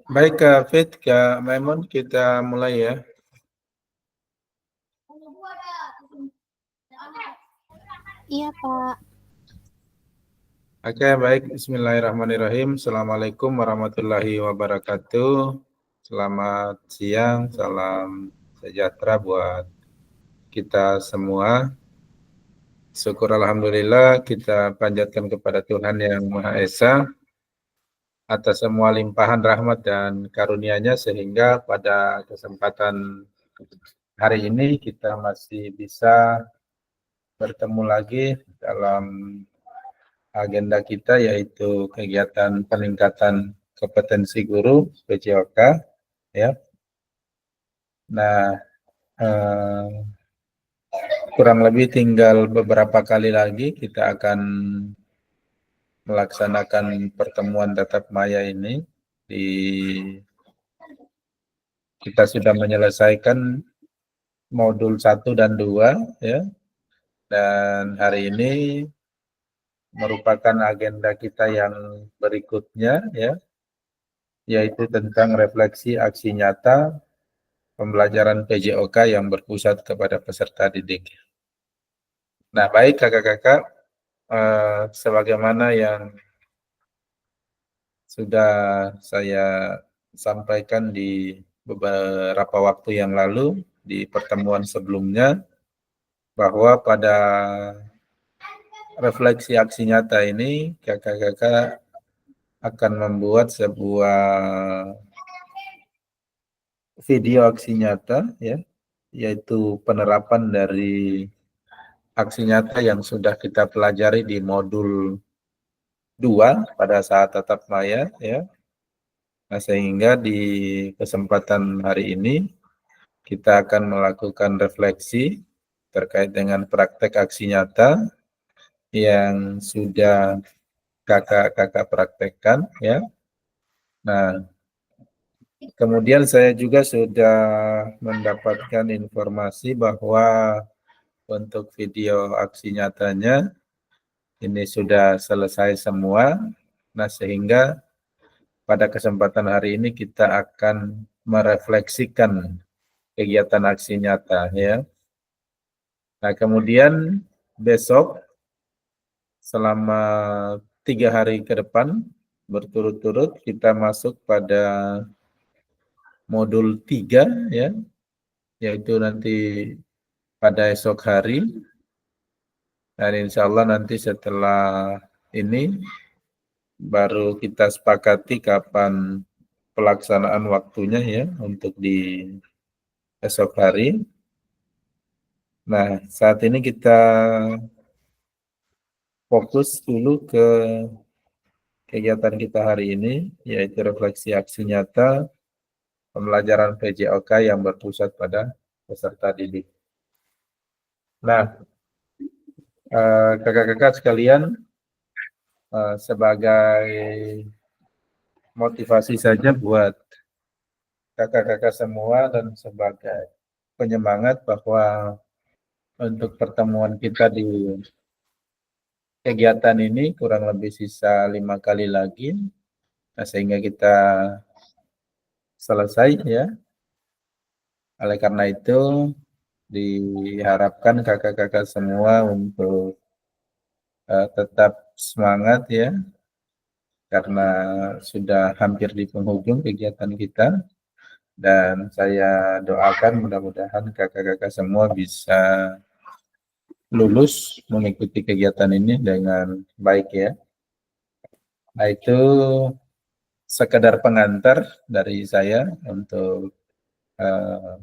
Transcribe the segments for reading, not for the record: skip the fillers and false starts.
Baik Kak Fit, Kak Maimun, kita mulai ya. Iya, Pak. Oke, baik. Bismillahirrahmanirrahim. Assalamualaikum warahmatullahi wabarakatuh. Selamat siang, salam sejahtera buat kita semua. Syukur Alhamdulillah kita panjatkan kepada Tuhan Yang Maha Esa atas semua limpahan rahmat dan karunia-Nya sehingga pada kesempatan hari ini kita masih bisa bertemu lagi dalam agenda kita yaitu kegiatan peningkatan kompetensi guru PJOK ya. Nah, eh, kurang lebih tinggal beberapa kali lagi kita akan melaksanakan pertemuan tatap maya ini. Kita sudah menyelesaikan modul 1 dan 2 ya. Dan hari ini merupakan agenda kita yang berikutnya ya, yaitu tentang refleksi aksi nyata pembelajaran PJOK yang berpusat kepada peserta didik. Nah, baik kakak-kakak, sebagaimana yang sudah saya sampaikan di beberapa waktu yang lalu di pertemuan sebelumnya, bahwa pada refleksi aksi nyata ini kakak-kakak akan membuat sebuah video aksi nyata ya, yaitu penerapan dari aksi nyata yang sudah kita pelajari di modul 2 pada saat tatap maya ya. Nah, sehingga di kesempatan hari ini kita akan melakukan refleksi terkait dengan praktek aksi nyata yang sudah kakak-kakak praktekkan ya. Nah, kemudian saya juga sudah mendapatkan informasi bahwa untuk video aksi nyatanya ini sudah selesai semua. Nah, sehingga pada kesempatan hari ini kita akan merefleksikan kegiatan aksi nyata ya. Nah, kemudian besok selama 3 hari ke depan berturut-turut kita masuk pada modul 3 ya, yaitu nanti pada esok hari. Dan insya Allah nanti setelah ini baru kita sepakati kapan pelaksanaan waktunya ya untuk di esok hari. Nah, saat ini kita fokus dulu ke kegiatan kita hari ini, yaitu refleksi aksi nyata pembelajaran PJOK yang berpusat pada peserta didik. Nah, kakak-kakak sekalian, sebagai motivasi saja buat kakak-kakak semua dan sebagai penyemangat bahwa untuk pertemuan kita di kegiatan ini kurang lebih sisa 5 kali lagi, nah, sehingga kita selesai ya. Oleh karena itu diharapkan kakak-kakak semua untuk tetap semangat ya, karena sudah hampir di penghujung kegiatan kita. Dan saya doakan mudah-mudahan kakak-kakak semua bisa lulus mengikuti kegiatan ini dengan baik ya. Nah, itu sekedar pengantar dari saya untuk uh,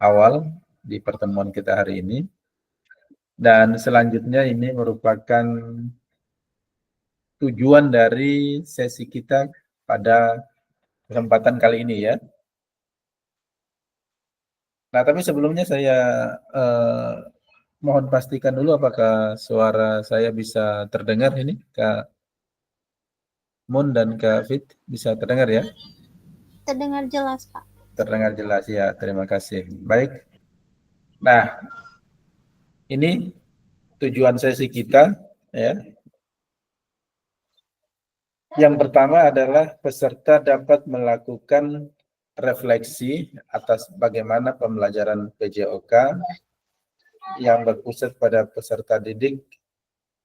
awal di pertemuan kita hari ini. Dan selanjutnya ini merupakan tujuan dari sesi kita pada kesempatan kali ini ya. Nah, tapi sebelumnya saya mohon pastikan dulu apakah suara saya bisa terdengar ini, Kak Mun dan Kak Fit, bisa terdengar ya? Terdengar jelas, Pak. Terdengar jelas ya, terima kasih. Baik, nah ini tujuan sesi kita ya. Yang pertama adalah peserta dapat melakukan refleksi atas bagaimana pembelajaran PJOK yang berpusat pada peserta didik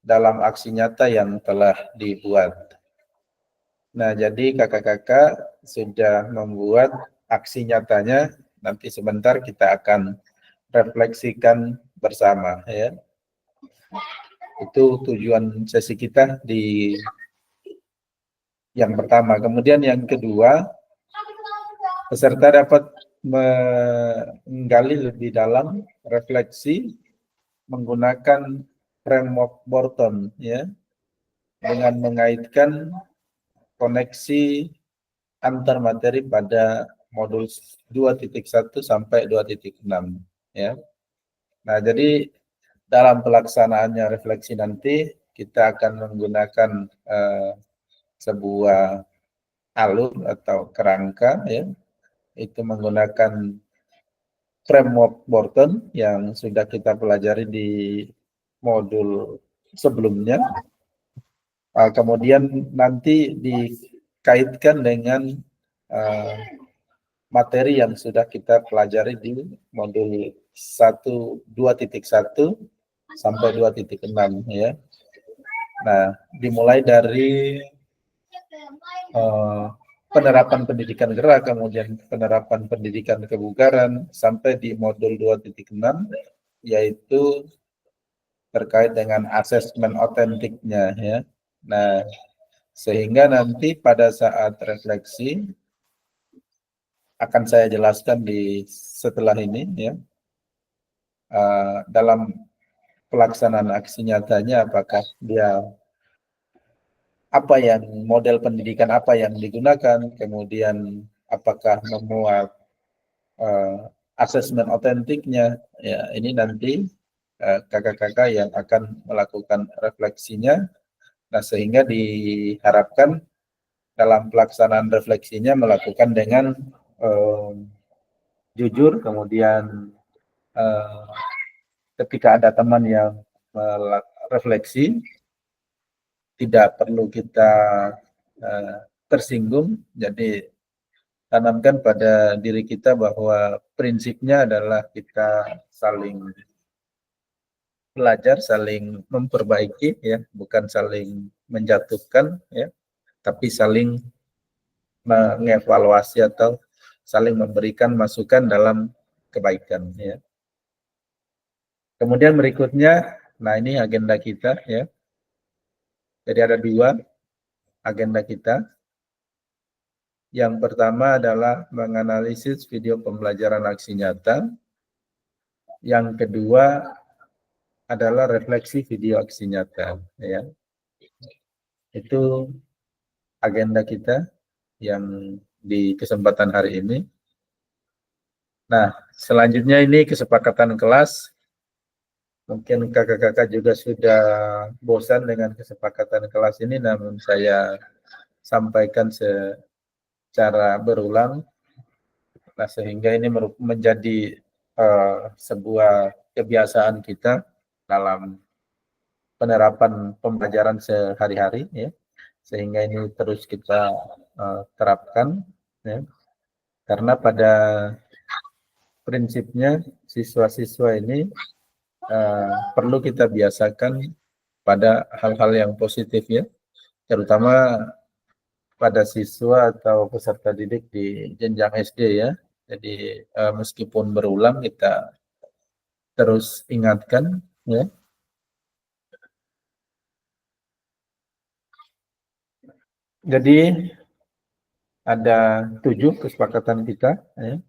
dalam aksi nyata yang telah dibuat. Nah, jadi kakak-kakak sudah membuat aksi nyatanya, nanti sebentar kita akan refleksikan bersama ya. Itu tujuan sesi kita di yang pertama. Kemudian yang kedua, peserta dapat menggali lebih dalam refleksi menggunakan framework Borton ya, dengan mengaitkan koneksi antar materi pada modul 2.1 sampai 2.6 ya. Nah, jadi dalam pelaksanaannya refleksi nanti kita akan menggunakan sebuah alur atau kerangka ya, itu menggunakan framework Borton yang sudah kita pelajari di modul sebelumnya. Kemudian nanti dikaitkan dengan materi yang sudah kita pelajari di modul 2.1 sampai 2.6 ya. Nah, dimulai dari penerapan pendidikan gerak, kemudian penerapan pendidikan kebugaran, sampai di modul 2.6, yaitu terkait dengan asesmen otentiknya ya. Nah, sehingga nanti pada saat refleksi akan saya jelaskan di setelah ini ya, dalam pelaksanaan aksi nyatanya apakah dia apa yang model pendidikan apa yang digunakan, kemudian apakah memuat asesmen otentiknya ya, ini nanti kakak-kakak yang akan melakukan refleksinya. Nah, sehingga diharapkan dalam pelaksanaan refleksinya melakukan dengan jujur, kemudian ketika ada teman yang refleksi tidak perlu kita tersinggung, jadi tanamkan pada diri kita bahwa prinsipnya adalah kita saling belajar, saling memperbaiki ya, bukan saling menjatuhkan ya, tapi saling mengevaluasi atau saling memberikan masukan dalam kebaikan ya. Kemudian berikutnya, nah ini agenda kita ya. Jadi ada 2 agenda kita. Yang pertama adalah menganalisis video pembelajaran aksi nyata. Yang kedua adalah refleksi video aksi nyata ya. Itu agenda kita yang di kesempatan hari ini. Nah, selanjutnya ini kesepakatan kelas. Mungkin kakak-kakak juga sudah bosan dengan kesepakatan kelas ini, namun saya sampaikan secara berulang. Nah, sehingga ini menjadi sebuah kebiasaan kita dalam penerapan pembelajaran sehari-hari ya, sehingga ini terus kita terapkan ya, karena pada prinsipnya siswa-siswa ini perlu kita biasakan pada hal-hal yang positif ya, terutama pada siswa atau peserta didik di jenjang SD ya. Jadi meskipun berulang kita terus ingatkan ya. Jadi ada 7 kesepakatan kita ya.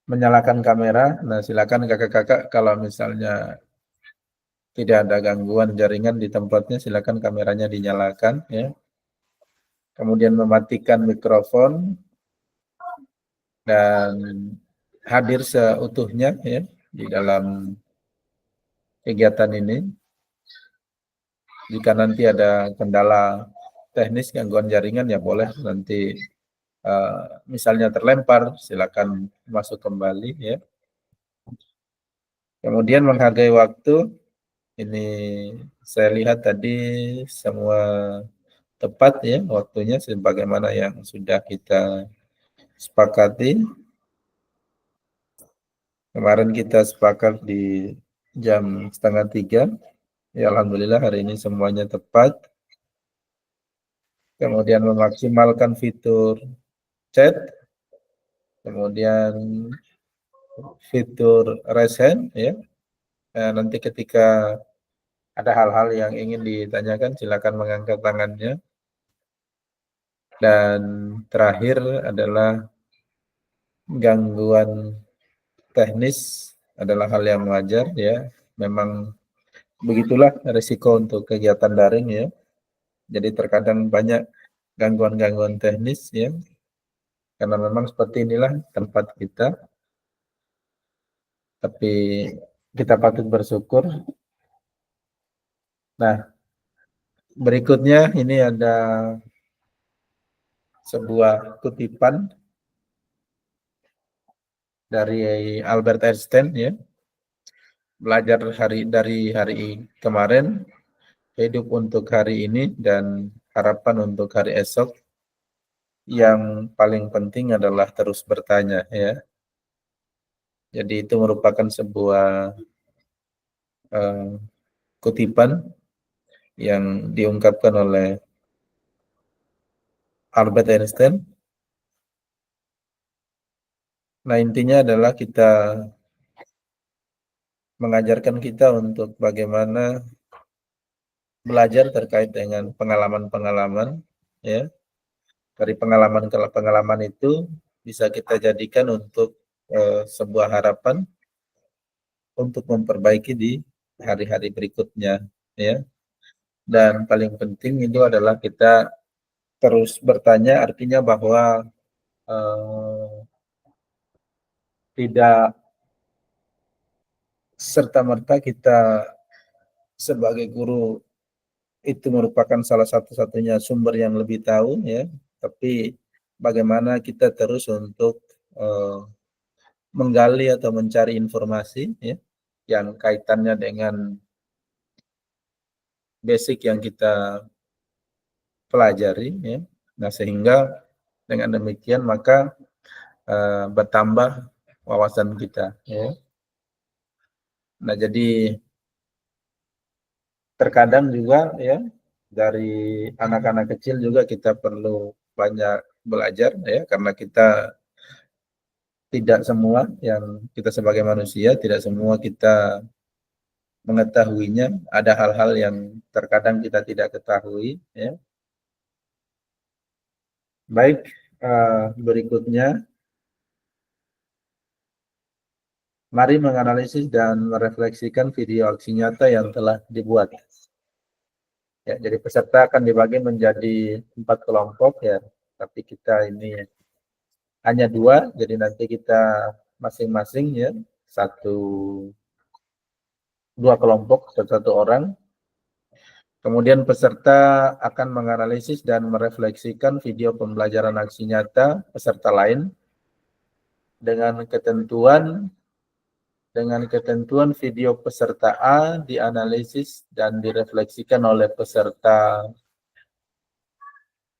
Menyalakan kamera. Nah, silakan kakak-kakak kalau misalnya tidak ada gangguan jaringan di tempatnya, silakan kameranya dinyalakan ya. Kemudian mematikan mikrofon dan hadir seutuhnya ya di dalam kegiatan ini. Jika nanti ada kendala teknis, gangguan jaringan ya boleh nanti misalnya terlempar, silakan masuk kembali ya. Kemudian menghargai waktu, Ini saya lihat tadi semua tepat ya waktunya sebagaimana yang sudah kita sepakati. Kemarin kita sepakat di jam 2:30. Ya alhamdulillah hari ini semuanya tepat. Kemudian memaksimalkan fitur chat, kemudian fitur raise hand ya. Nanti ketika ada hal-hal yang ingin ditanyakan silakan mengangkat tangannya. Dan terakhir adalah gangguan teknis adalah hal yang wajar ya. Memang begitulah risiko untuk kegiatan daring ya. Jadi terkadang banyak gangguan-gangguan teknis ya. Karena memang seperti inilah tempat kita. Tapi kita patut bersyukur. Nah, berikutnya ini ada sebuah kutipan dari Albert Einstein ya. Belajar dari hari kemarin, hidup untuk hari ini dan harapan untuk hari esok. Yang paling penting adalah terus bertanya ya. Jadi itu merupakan sebuah kutipan yang diungkapkan oleh Albert Einstein. Nah, intinya adalah kita mengajarkan kita untuk bagaimana belajar terkait dengan pengalaman-pengalaman ya. Dari pengalaman ke pengalaman itu bisa kita jadikan untuk sebuah harapan untuk memperbaiki di hari-hari berikutnya ya. Dan paling penting itu adalah kita terus bertanya, artinya bahwa tidak serta-merta kita sebagai guru itu merupakan salah satu-satunya sumber yang lebih tahu ya, tapi bagaimana kita terus untuk menggali atau mencari informasi ya yang kaitannya dengan basic yang kita pelajari ya. Nah, sehingga dengan demikian maka bertambah wawasan kita ya. Nah, jadi terkadang juga ya dari anak-anak kecil juga kita perlu banyak belajar ya, karena kita tidak semua yang kita sebagai manusia tidak semua kita mengetahuinya, ada hal-hal yang terkadang kita tidak ketahui ya. Baik, berikutnya mari menganalisis dan merefleksikan video aksi nyata yang telah dibuat. Ya, jadi peserta akan dibagi menjadi 4 kelompok ya, tapi kita ini hanya 2, jadi nanti kita masing-masing ya, 2 kelompok, 1 orang. Kemudian peserta akan menganalisis dan merefleksikan video pembelajaran aksi nyata peserta lain dengan ketentuan video peserta A dianalisis dan direfleksikan oleh peserta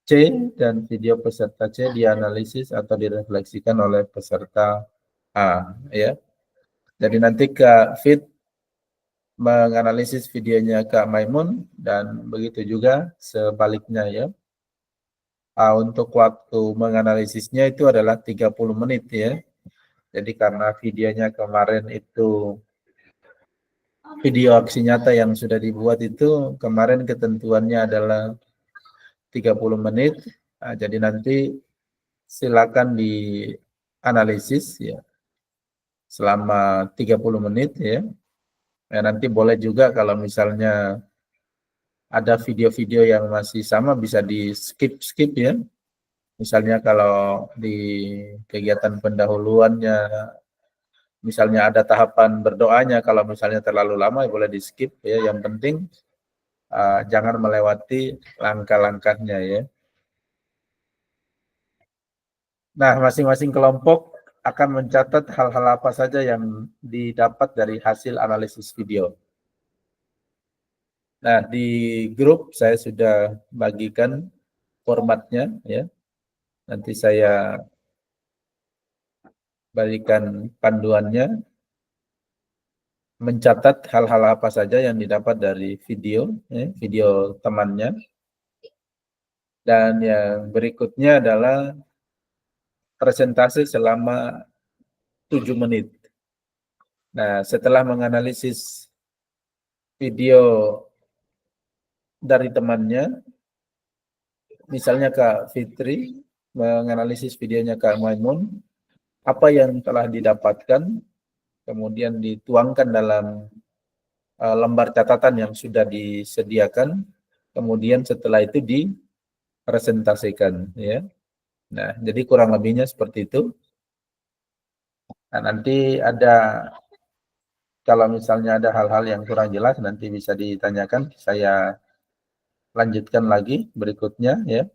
C dan video peserta C dianalisis atau direfleksikan oleh peserta A ya. Jadi nanti Kak Fit menganalisis videonya Kak Maimun dan begitu juga sebaliknya ya. Untuk waktu menganalisisnya itu adalah 30 menit ya. Jadi karena videonya kemarin itu video aksi nyata yang sudah dibuat itu kemarin ketentuannya adalah 30 menit. Nah, jadi nanti silakan dianalisis ya selama 30 menit ya. Nanti boleh juga kalau misalnya ada video-video yang masih sama bisa di skip ya. Misalnya kalau di kegiatan pendahuluannya misalnya ada tahapan berdoanya, kalau misalnya terlalu lama ya boleh di skip ya. Yang penting jangan melewati langkah-langkahnya ya. Nah, masing-masing kelompok akan mencatat hal-hal apa saja yang didapat dari hasil analisis video. Nah, di grup saya sudah bagikan formatnya ya. Nanti saya berikan panduannya, mencatat hal-hal apa saja yang didapat dari video, ya, video temannya. Dan yang berikutnya adalah presentasi selama 7 menit. Nah, setelah menganalisis video dari temannya, misalnya Kak Fitri menganalisis videonya Kak Maimun, apa yang telah didapatkan, kemudian dituangkan dalam lembar catatan yang sudah disediakan, kemudian setelah itu dipresentasikan, ya. Nah, jadi kurang lebihnya seperti itu. Nah, nanti ada, kalau misalnya ada hal-hal yang kurang jelas, nanti bisa ditanyakan, saya lanjutkan lagi berikutnya, ya.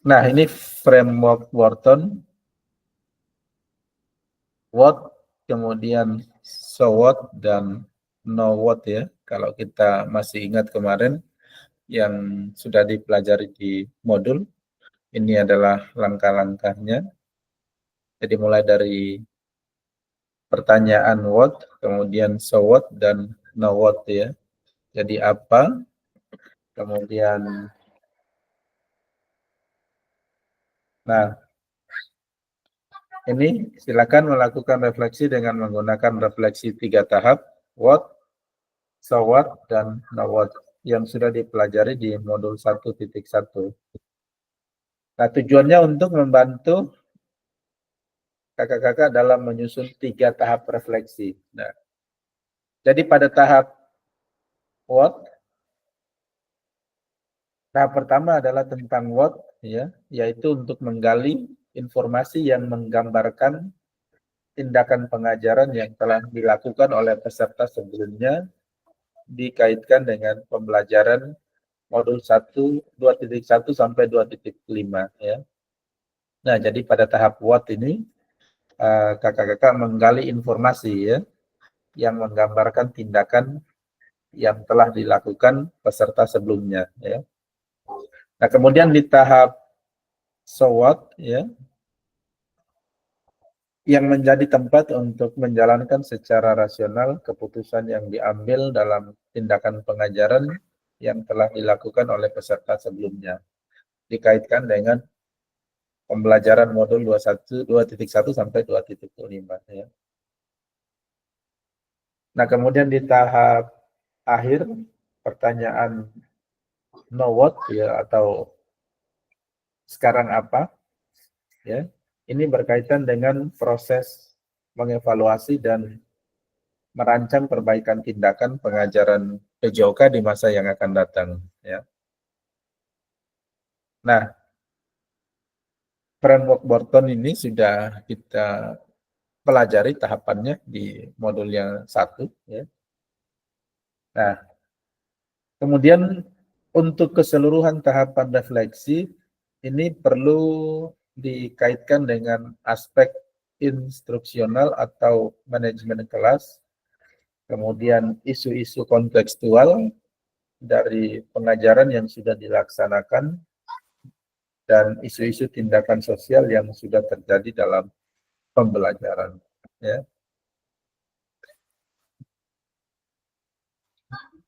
Nah, ini framework Wharton, what, kemudian so what, dan know what, ya. Kalau kita masih ingat kemarin yang sudah dipelajari di modul, ini adalah langkah-langkahnya. Jadi mulai dari pertanyaan what, kemudian so what, dan know what, ya. Jadi apa, kemudian, nah, ini silakan melakukan refleksi dengan menggunakan refleksi 3 tahap, what, so what, dan know what, yang sudah dipelajari di modul 1.1. Nah, tujuannya untuk membantu kakak-kakak dalam menyusun 3 tahap refleksi. Nah, jadi pada tahap what, tahap pertama adalah tentang what, ya, yaitu untuk menggali informasi yang menggambarkan tindakan pengajaran yang telah dilakukan oleh peserta sebelumnya dikaitkan dengan pembelajaran modul 1, 2.1 sampai 2.5, ya. Nah, jadi pada tahap what ini kakak-kakak menggali informasi, ya, yang menggambarkan tindakan yang telah dilakukan peserta sebelumnya, ya. Nah, kemudian di tahap so what, ya, yang menjadi tempat untuk menjalankan secara rasional keputusan yang diambil dalam tindakan pengajaran yang telah dilakukan oleh peserta sebelumnya, dikaitkan dengan pembelajaran modul 2.1 sampai 2.5, ya. Nah, kemudian di tahap akhir, pertanyaan know what, ya, atau sekarang apa, ya, ini berkaitan dengan proses mengevaluasi dan merancang perbaikan tindakan pengajaran PJOK di masa yang akan datang, ya. Nah, framework Wharton ini sudah kita pelajari tahapannya di modul yang 1, ya. Nah, kemudian untuk keseluruhan tahapan refleksi ini perlu dikaitkan dengan aspek instruksional atau manajemen kelas, kemudian isu-isu kontekstual dari pengajaran yang sudah dilaksanakan, dan isu-isu tindakan sosial yang sudah terjadi dalam pembelajaran, ya.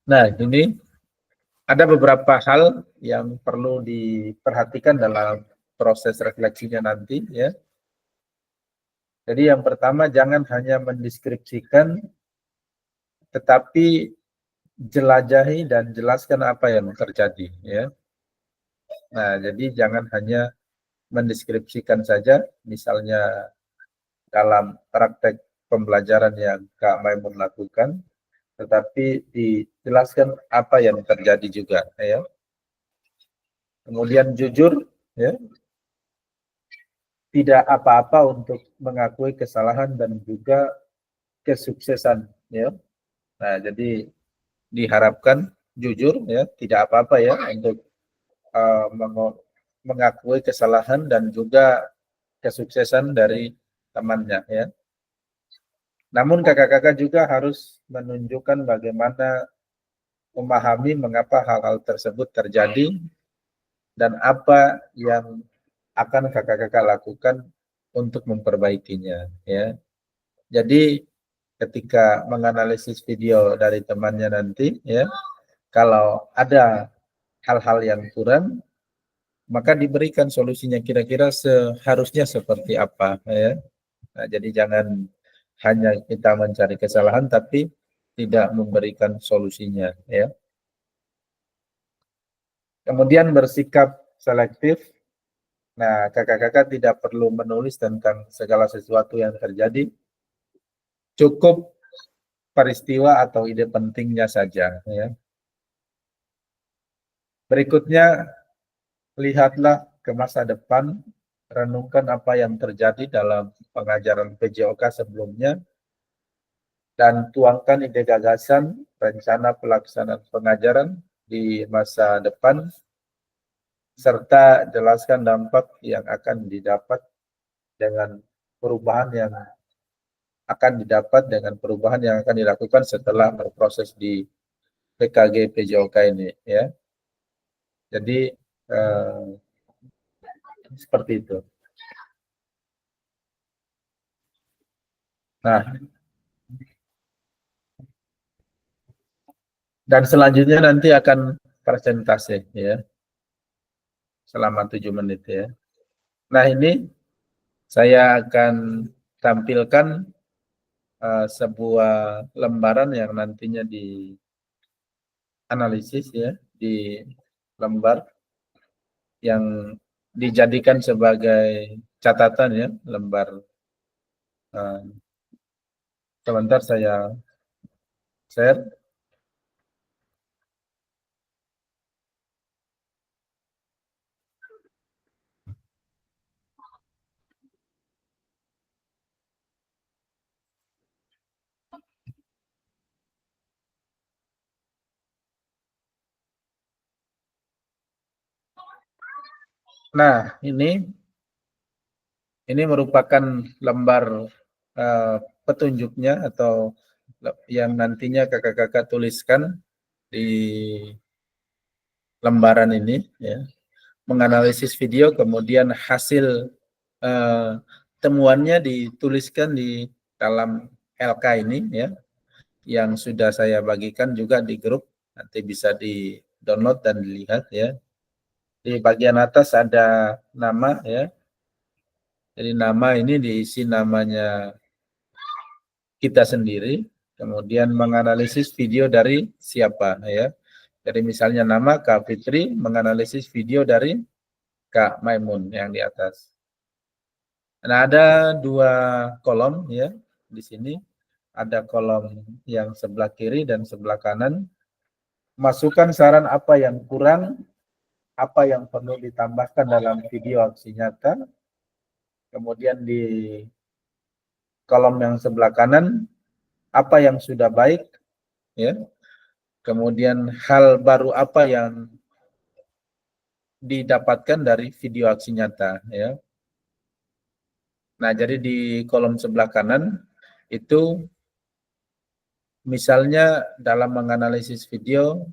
Nah, ini ada beberapa hal yang perlu diperhatikan dalam proses refleksinya nanti, ya. Jadi yang pertama, jangan hanya mendeskripsikan, tetapi jelajahi dan jelaskan apa yang terjadi, ya. Nah, jadi jangan hanya mendeskripsikan saja, misalnya dalam praktek pembelajaran yang Kak Maimun lakukan, tetapi dijelaskan apa yang terjadi juga, ya. Kemudian jujur, ya, tidak apa-apa untuk mengakui kesalahan dan juga kesuksesan, ya. Nah, jadi diharapkan jujur, ya, tidak apa-apa ya untuk mengakui kesalahan dan juga kesuksesan dari temannya, ya. Namun kakak-kakak juga harus menunjukkan bagaimana memahami mengapa hal-hal tersebut terjadi dan apa yang akan kakak-kakak lakukan untuk memperbaikinya, ya. Jadi ketika menganalisis video dari temannya nanti, ya, kalau ada hal-hal yang kurang, maka diberikan solusinya kira-kira seharusnya seperti apa, ya. Nah, jadi jangan hanya kita mencari kesalahan tapi tidak memberikan solusinya, ya. Kemudian bersikap selektif. Nah, kakak-kakak tidak perlu menulis tentang segala sesuatu yang terjadi, cukup peristiwa atau ide pentingnya saja, ya. Berikutnya, lihatlah ke masa depan, renungkan apa yang terjadi dalam pengajaran PJOK sebelumnya, dan tuangkan ide gagasan, rencana pelaksanaan pengajaran di masa depan, serta jelaskan dampak yang akan didapat dengan perubahan yang akan dilakukan setelah berproses di PKG PJOK ini, ya. Jadi seperti itu. Nah, dan selanjutnya nanti akan presentasi, ya, selama 7 menit, ya. Nah, ini saya akan tampilkan sebuah lembaran yang nantinya dianalisis, ya, di lembar yang dijadikan sebagai catatan, ya, lembar. Sebentar saya share. Nah, ini merupakan lembar petunjuknya atau yang nantinya kakak-kakak tuliskan di lembaran ini, ya. Menganalisis video, kemudian hasil temuannya dituliskan di dalam LK ini, ya, yang sudah saya bagikan juga di grup, nanti bisa di-download dan dilihat, ya. Di bagian atas ada nama, ya. Jadi nama ini diisi namanya kita sendiri, kemudian menganalisis video dari siapa, ya. Jadi misalnya nama Kak Fitri menganalisis video dari Kak Maimun yang di atas. Nah, ada 2 kolom, ya, di sini. Ada kolom yang sebelah kiri dan sebelah kanan. Masukkan saran apa yang kurang, apa yang perlu ditambahkan dalam video aksi nyata. Kemudian di kolom yang sebelah kanan, apa yang sudah baik, ya. Kemudian hal baru apa yang didapatkan dari video aksi nyata, ya. Nah, jadi di kolom sebelah kanan itu misalnya dalam menganalisis video,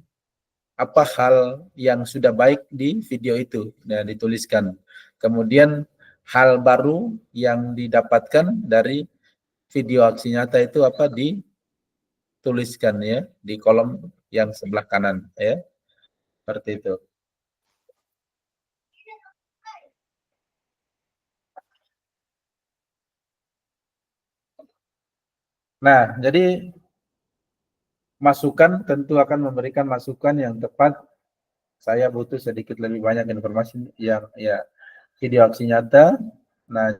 apa hal yang sudah baik di video itu, nah, dituliskan. Kemudian hal baru yang didapatkan dari video aksi nyata itu apa, dituliskan, ya, di kolom yang sebelah kanan, ya. Seperti itu. Nah, jadi masukan tentu akan memberikan masukan yang tepat. Saya butuh sedikit lebih banyak informasi yang, ya, video aksi nyata. Nah,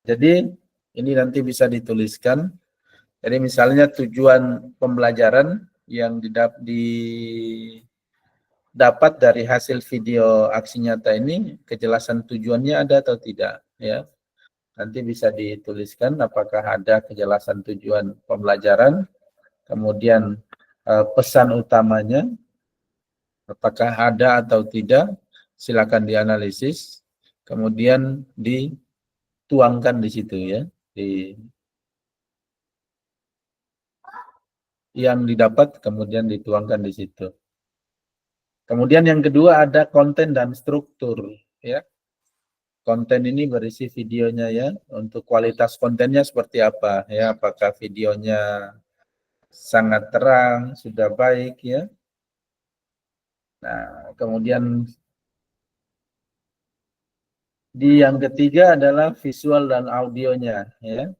jadi ini nanti bisa dituliskan. Jadi misalnya tujuan pembelajaran yang didapat dari hasil video aksi nyata ini, kejelasan tujuannya ada atau tidak, ya. Nanti bisa dituliskan apakah ada kejelasan tujuan pembelajaran, kemudian pesan utamanya, Apakah ada atau tidak, silakan dianalisis, kemudian dituangkan di situ ya, yang didapat kemudian dituangkan di situ. Kemudian yang kedua ada konten dan struktur ya. Konten ini berisi videonya ya, untuk kualitas kontennya seperti apa ya, apakah videonya sangat terang, sudah baik ya. Nah, kemudian yang ketiga adalah visual dan audionya ya.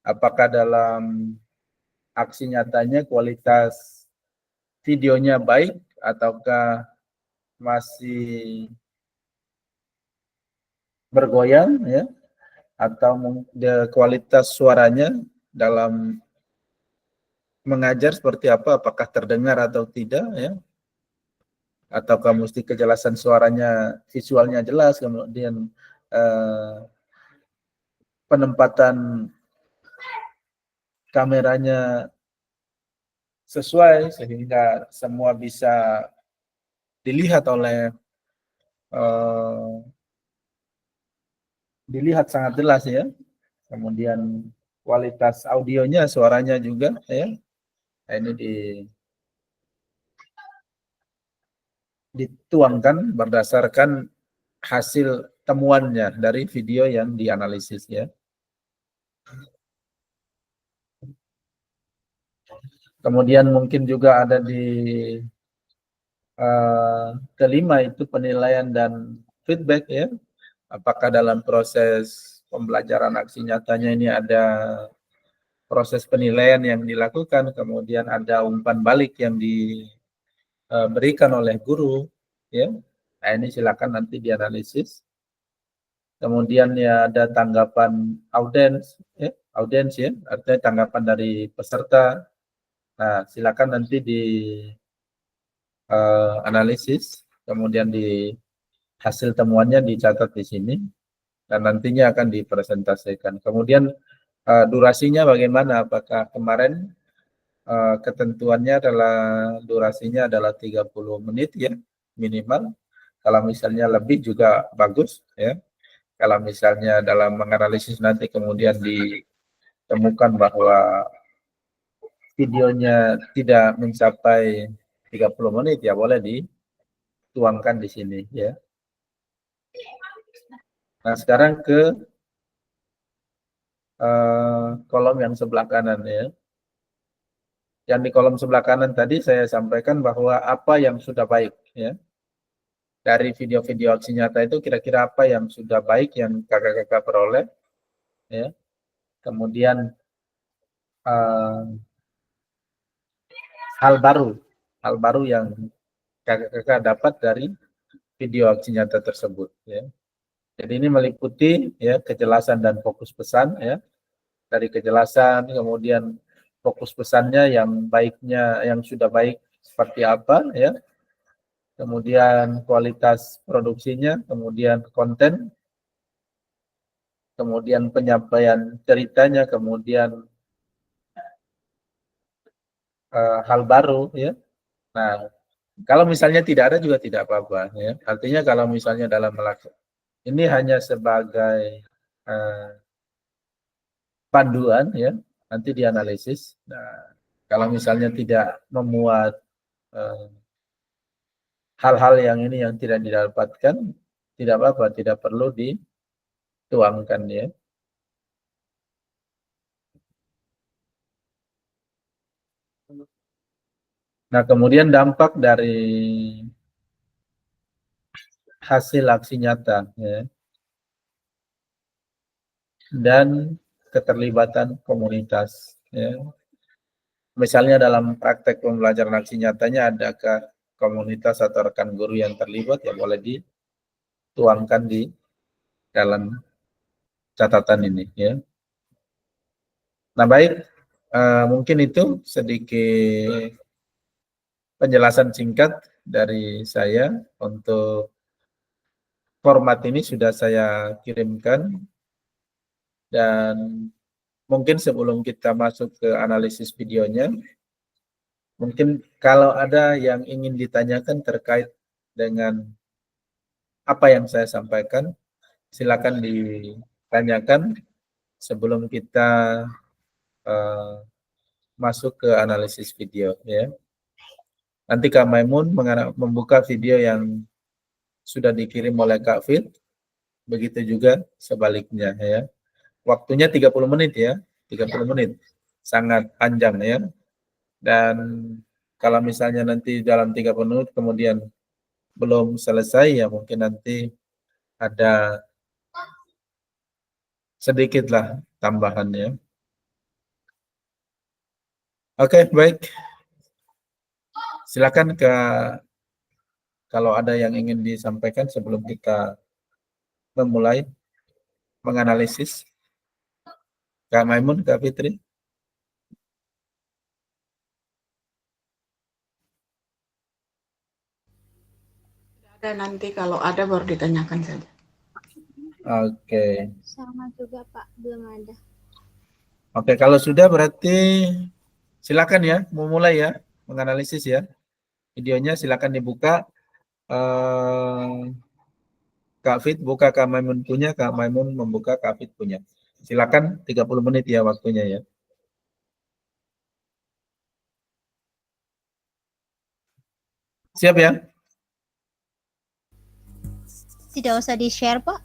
Apakah dalam aksi nyatanya kualitas videonya baik ataukah masih bergoyang ya, atau kualitas suaranya dalam mengajar seperti apa, apakah terdengar atau tidak ya, ataukah mesti kejelasan suaranya, visualnya jelas, kemudian penempatan kameranya sesuai sehingga semua bisa dilihat oleh dilihat sangat jelas ya. Kemudian kualitas audionya, suaranya juga ya. Nah, ini dituangkan berdasarkan hasil temuannya dari video yang dianalisis ya. Kemudian mungkin juga ada di kelima itu penilaian dan feedback ya. Apakah dalam proses pembelajaran aksi nyatanya ini ada proses penilaian yang dilakukan, kemudian ada umpan balik yang diberikan oleh guru ya. Nah, ini silakan nanti dianalisis. Kemudian ya ada tanggapan audiens ya, artinya tanggapan dari peserta. Nah, silakan nanti di analisis, kemudian di hasil temuannya dicatat di sini dan nantinya akan dipresentasikan. Kemudian durasinya bagaimana? Apakah kemarin ketentuannya adalah durasinya adalah 30 menit ya minimal. Kalau misalnya lebih juga bagus ya. Kalau misalnya dalam menganalisis nanti kemudian ditemukan bahwa videonya tidak mencapai 30 menit ya boleh dituangkan di sini ya. Nah, sekarang ke kolom yang sebelah kanan ya. Yang di kolom sebelah kanan tadi saya sampaikan bahwa apa yang sudah baik ya. Dari video-video aksi nyata itu kira-kira apa yang sudah baik yang kakak-kakak peroleh ya. Kemudian hal baru yang kakak-kakak dapat dari video aksi nyata tersebut ya. Jadi ini meliputi ya kejelasan dan fokus pesan ya. Dari kejelasan kemudian fokus pesannya yang baiknya, yang sudah baik seperti apa ya. Kemudian kualitas produksinya, kemudian konten, kemudian penyampaian ceritanya, kemudian hal baru ya. Nah, kalau misalnya tidak ada juga tidak apa-apa ya. Artinya kalau misalnya dalam melakukan ini hanya sebagai panduan ya, nanti dianalisis. Nah, kalau misalnya tidak memuat hal-hal yang ini yang tidak didapatkan, tidak apa-apa, tidak perlu dituangkan ya. Nah, kemudian dampak dari hasil aksi nyata ya, dan keterlibatan komunitas ya. Misalnya dalam praktek pembelajaran aksi nyatanya adakah komunitas atau rekan guru yang terlibat ya boleh dituangkan di dalam catatan ini ya. Nah, baik, mungkin itu sedikit penjelasan singkat dari saya. Untuk format ini sudah saya kirimkan, dan mungkin sebelum kita masuk ke analisis videonya, Mungkin kalau ada yang ingin ditanyakan terkait dengan apa yang saya sampaikan, silakan ditanyakan sebelum kita eh, masuk ke analisis video ya. Nanti Kak Maimun membuka video yang sudah dikirim oleh Kak Fit, begitu juga sebaliknya ya. Waktunya 30 menit ya, 30 menit. Sangat panjang ya. Dan kalau misalnya nanti dalam 30 menit kemudian belum selesai ya mungkin nanti ada sedikitlah tambahannya. Oke, baik. Silakan kalau ada yang ingin disampaikan sebelum kita memulai menganalisis. Kak Maimun, Kak Fitri. Ada nanti kalau ada baru ditanyakan saja. Oke. Sama juga Pak, belum ada. Oke, kalau sudah berarti silakan ya, memulai ya, menganalisis ya. Videonya silakan dibuka. Kak Fit buka Kak Maimun punya, Kak Maimun membuka Kak Fit punya. Silakan 30 menit ya waktunya ya. Siap ya? Tidak usah di-share Pak.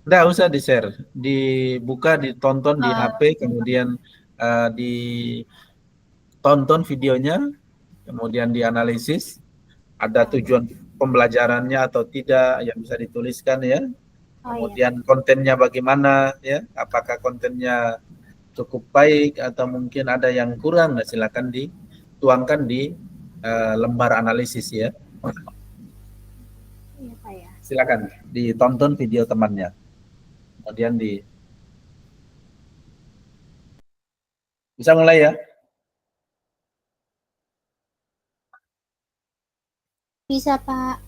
Nggak usah di-share. Dibuka, ditonton di HP, kemudian ditonton videonya, kemudian dianalisis. Ada tujuan pembelajarannya atau tidak yang bisa dituliskan ya. Oh iya. Kemudian kontennya bagaimana ya? Apakah kontennya cukup baik atau mungkin ada yang kurang? Nah, silakan dituangkan di lembar analisis ya. Iya Pak ya. Silakan ditonton video temannya. Kemudian bisa mulai ya. Bisa Pak.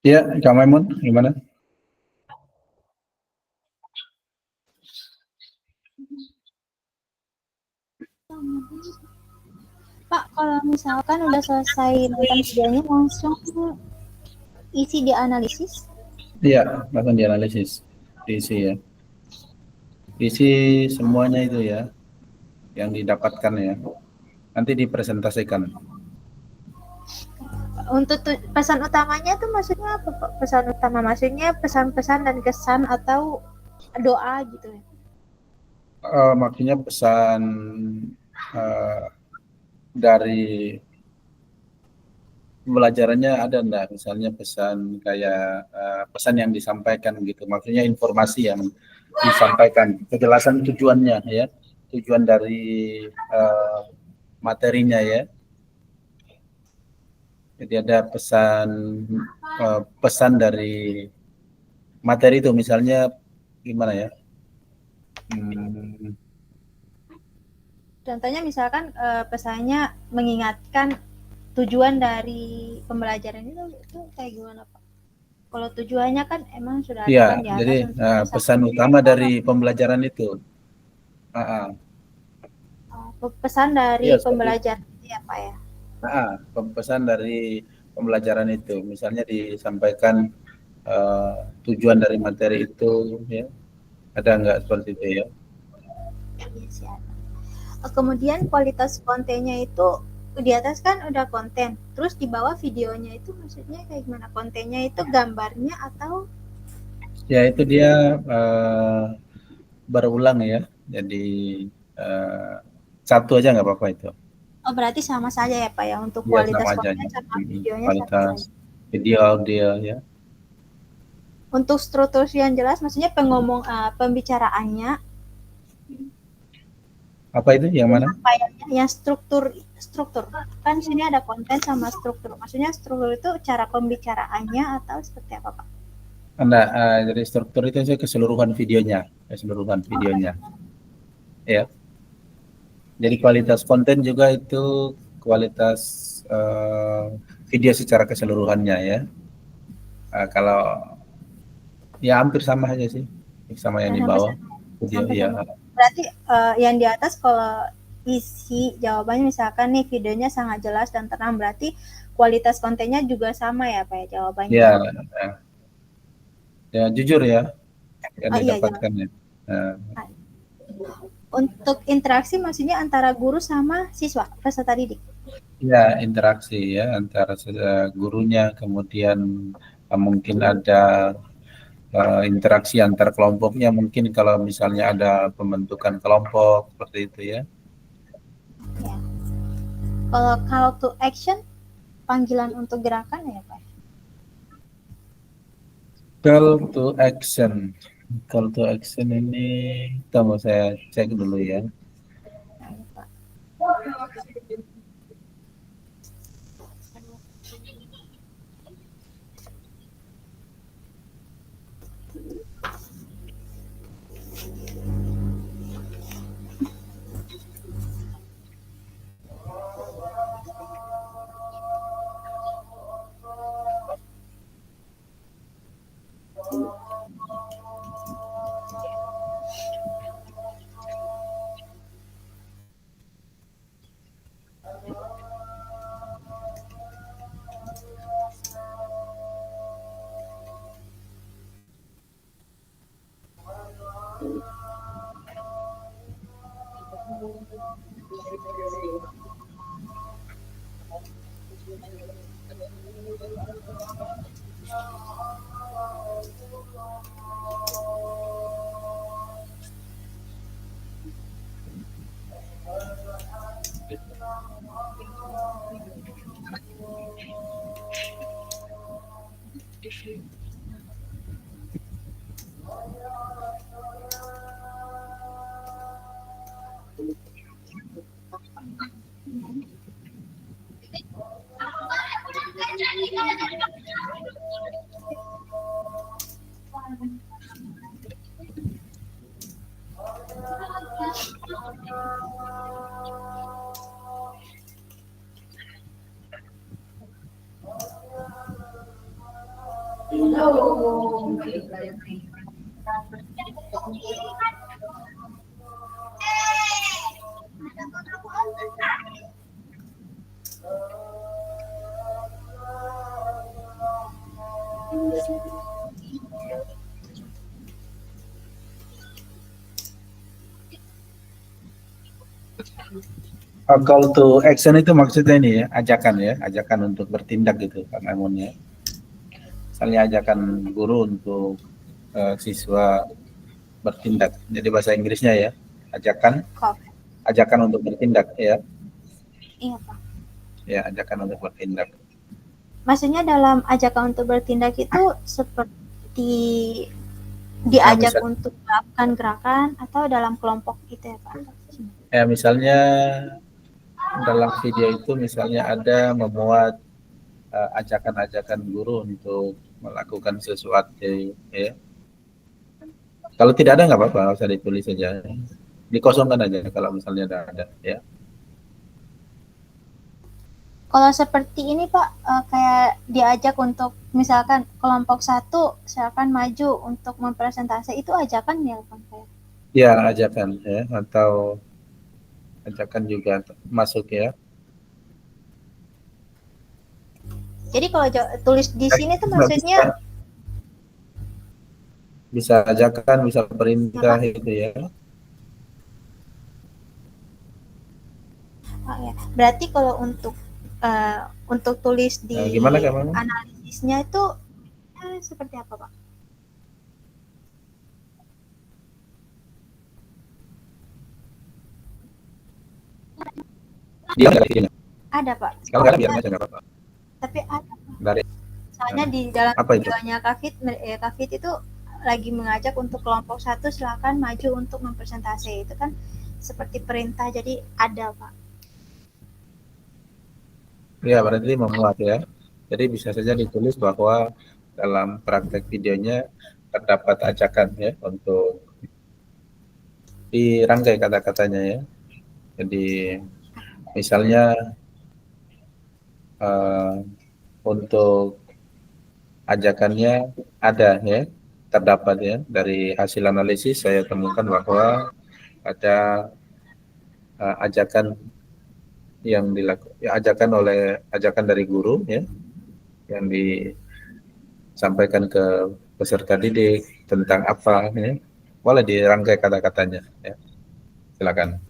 Ya, Kak Maimun, gimana? Pak, kalau misalkan udah selesai nonton videonya langsung isi di analisis. Iya, akan dianalisis, diisi ya. Isi semuanya itu ya, yang didapatkan ya. Nanti dipresentasikan. Untuk pesan utamanya itu maksudnya apa, Pak? Pesan utama maksudnya pesan-pesan dan kesan atau doa gitu ya? Maksudnya pesan eh, dari pembelajarannya ada enggak? Misalnya pesan kayak pesan yang disampaikan gitu. Maksudnya informasi yang disampaikan, kejelasan tujuannya ya, tujuan dari eh, materinya ya. Jadi ada pesan dari materi itu, misalnya gimana ya? Hmm, Contohnya misalkan pesannya mengingatkan tujuan dari pembelajaran itu kayak gimana, Pak? Kalau tujuannya kan emang sudah ada ya, kan di jadi atas untuk pesan utama dari pembelajaran itu. Ah, ah. pesan dari Iya, seperti itu. pembelajaran ya, Pak ya. Pesan dari pembelajaran itu, misalnya disampaikan eh, tujuan dari materi itu, ya, ada nggak seperti itu ya? Iya sih ada. Kemudian kualitas kontennya itu di atas kan udah konten, terus di bawah videonya itu maksudnya kayak gimana? Kontennya itu gambarnya atau Ya itu dia berulang ya, jadi eh, satu aja nggak apa-apa itu. oh berarti sama saja ya, Pak ya, untuk Iya sama kualitas aja konten ya. sama videonya sama Kualitas saja. video audio ya. Untuk struktur yang jelas maksudnya pembicaraannya, Apa itu yang mana? penyampaiannya, yang struktur kan sini ada konten sama struktur, maksudnya struktur itu cara pembicaraannya atau seperti apa, Pak? Anda dari struktur itu saya keseluruhan videonya, keseluruhan videonya ya. Jadi kualitas konten juga itu kualitas eh, video secara keseluruhannya ya. Kalau ya hampir sama aja sih, sama yang di Sampai bawah video sampai ya. sama. Berarti yang di atas kalau isi jawabannya misalkan nih videonya sangat jelas dan tenang, berarti kualitas kontennya juga sama ya, Pak ya, jawabannya Ya, ya. ya jujur ya yang Oh iya, didapatkan ya. Nah, untuk interaksi maksudnya antara guru sama siswa peserta didik. ya interaksi ya antara gurunya, kemudian mungkin ada interaksi antar kelompoknya, mungkin kalau misalnya ada pembentukan kelompok seperti itu ya. Ya. Kalau call to action, panggilan untuk gerakan ya, Pak. Call to action. Call to action ini tunggu saya cek dulu ya. Nah, ya, Pak. Call to action itu maksudnya ini ya, ajakan untuk bertindak gitu, Pak Namun ya. Misalnya ajakan guru untuk siswa bertindak. Jadi bahasa Inggrisnya ya, Kok. ajakan untuk bertindak ya, Iya, Pak. ya ajakan untuk bertindak. Maksudnya dalam ajakan untuk bertindak itu seperti diajak bisa- untuk melakukan gerakan atau dalam kelompok itu ya, Pak? Ya misalnya dalam video itu misalnya ada memuat ajakan-ajakan guru untuk melakukan sesuatu ya. Kalau tidak ada nggak apa-apa, nggak usah ditulis saja. Dikosongkan aja kalau misalnya ada ya. Kalau seperti ini Pak, kayak diajak untuk misalkan kelompok satu silakan maju untuk mempresentasi, itu ajakan ya Pak? Ya ajakan ya, atau ajakan juga masuk ya. Jadi kalau tulis di sini tuh maksudnya bisa ajakan, bisa perintah apa? itu ya. Oh, ya. Berarti kalau untuk tulis di Gimana kamu? analisisnya itu seperti apa Pak? Dia nggak ada videonya. Ada Pak. Kalau nggak ada biar aja nggak apa-apa. Tapi ada. Dari Soalnya di dalam apa itu? videonya Kafit itu lagi mengajak untuk kelompok satu silakan maju untuk mempresentasi, itu kan seperti perintah, jadi ada Pak. Ya berarti memuat ya. Jadi bisa saja ditulis bahwa dalam praktek videonya terdapat ajakan ya untuk dirangkai kata-katanya ya. Jadi misalnya untuk ajakannya ada ya, terdapat ya. Dari hasil analisis saya temukan bahwa ada ajakan yang dilakukan, ya, ajakan dari guru ya, yang disampaikan ke peserta didik tentang apa ya. Boleh dirangkai kata-katanya ya. Silakan.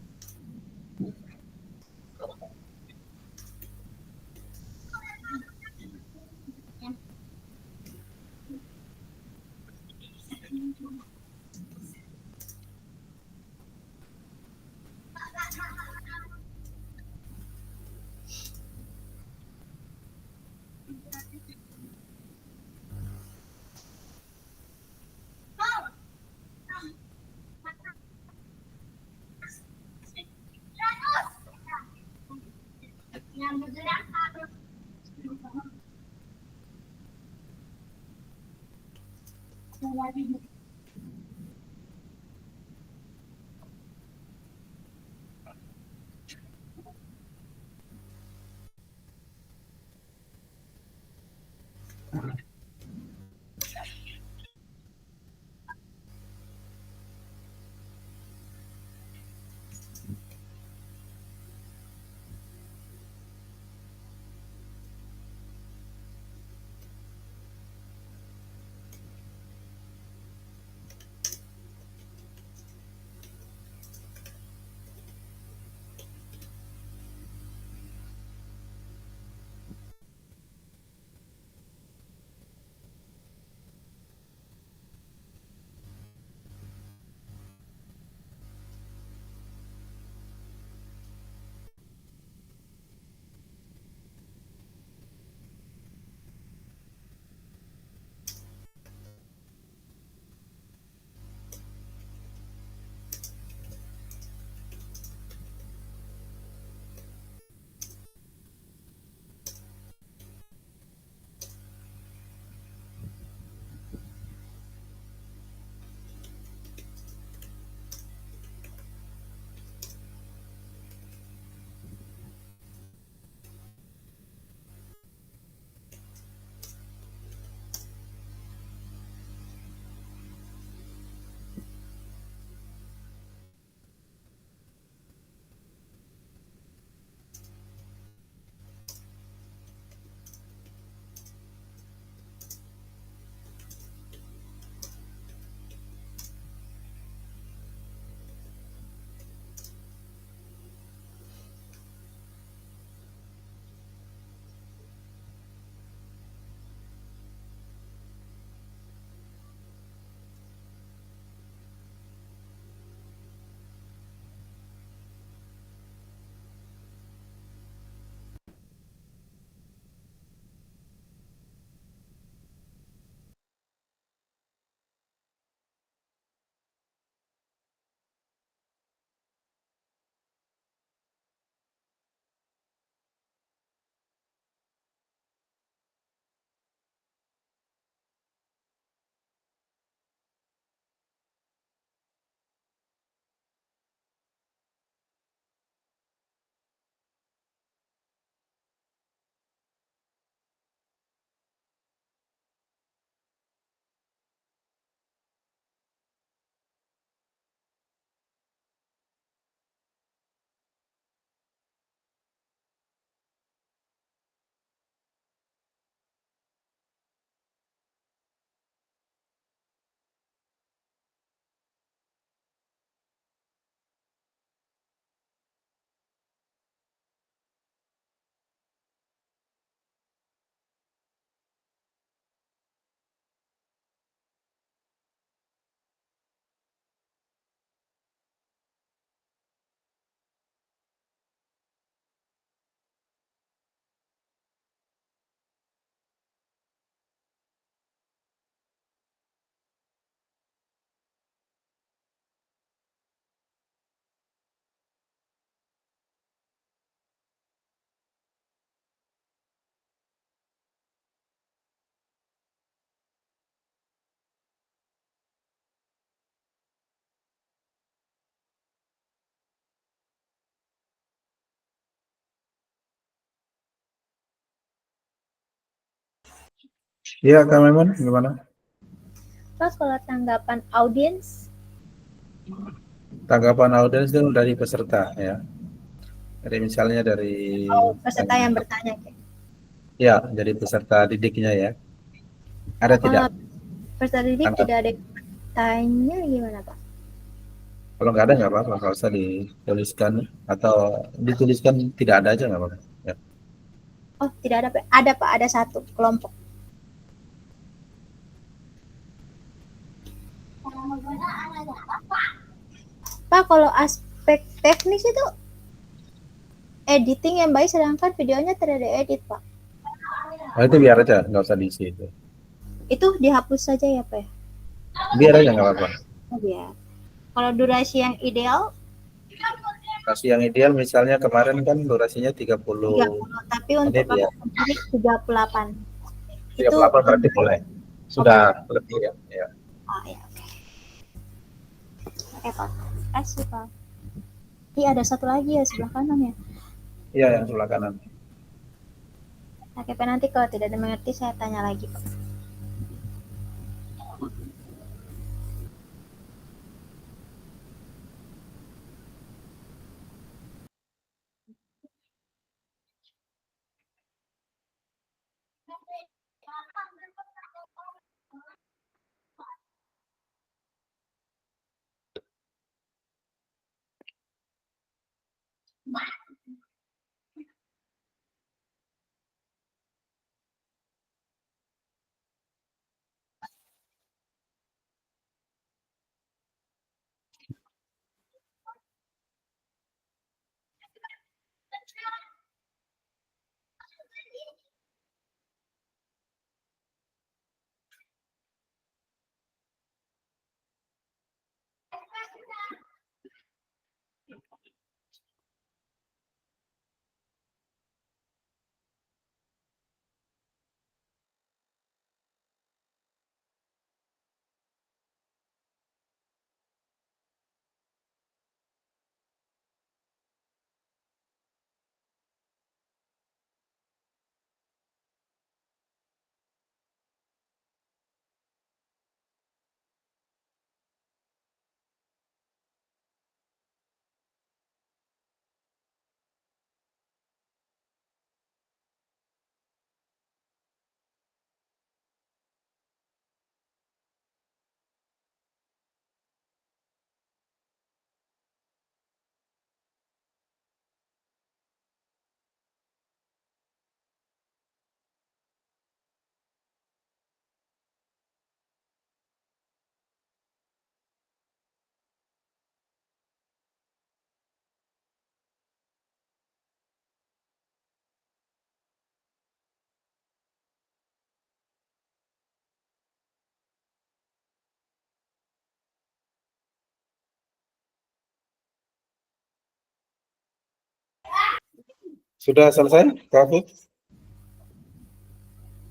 Iya, Kak Memon, gimana? Terus kalau tanggapan audiens, Tanggapan audiens itu dari peserta ya. Dari misalnya dari peserta yang bertanya kayak. ya, dari peserta didiknya ya. Ada tidak? Kalau peserta didik Tanggapan? tidak ada yang bertanya gimana Pak? Kalau nggak ada nggak apa-apa, nggak usah dituliskan atau dituliskan tidak ada aja nggak apa-apa. Ya. Oh tidak ada Pak, ada Pak, ada satu kelompok. Pak kalau aspek teknis itu editing yang baik sedangkan videonya tidak ada edit Pak. Nah, itu biar aja, nggak usah diisi itu. Itu dihapus saja ya Pak ya? Biar aja nggak apa-apa. Oh, biar. Kalau durasi yang ideal Durasi yang ideal misalnya kemarin kan durasinya 30 30, tapi untuk menit ya. Bapak sendiri 38. 38 berarti boleh. Sudah lebih ya. Ya. Oh ya, oke. Oke Pak, terima kasih Pak. Iya ada satu lagi ya sebelah kanan ya. Iya, yang sebelah kanan. Oke Pak, nanti kalau tidak ada mengerti saya tanya lagi Pak. Sudah selesai, Kak Afif?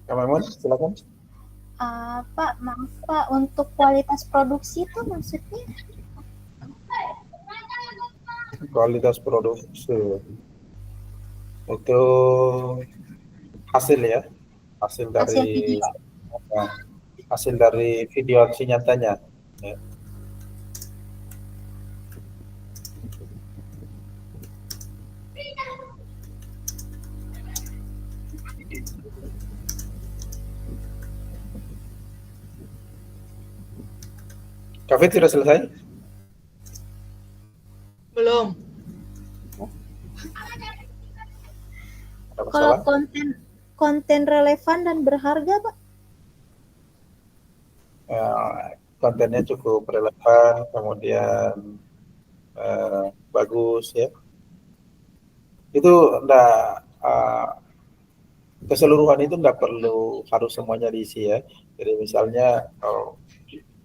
Kak Memon, silakan. Pak, maaf Pak, untuk kualitas produksi itu maksudnya Kualitas produksi itu hasil ya, hasil hasil dari video. nah, hasil dari video aksi nyatanya. Ya. Kak Afif sudah selesai? Belum. Ada Kalau masalah? konten relevan dan berharga Pak, Kontennya cukup relevan, kemudian bagus ya. Itu enggak keseluruhan itu enggak perlu harus semuanya diisi ya. Jadi misalnya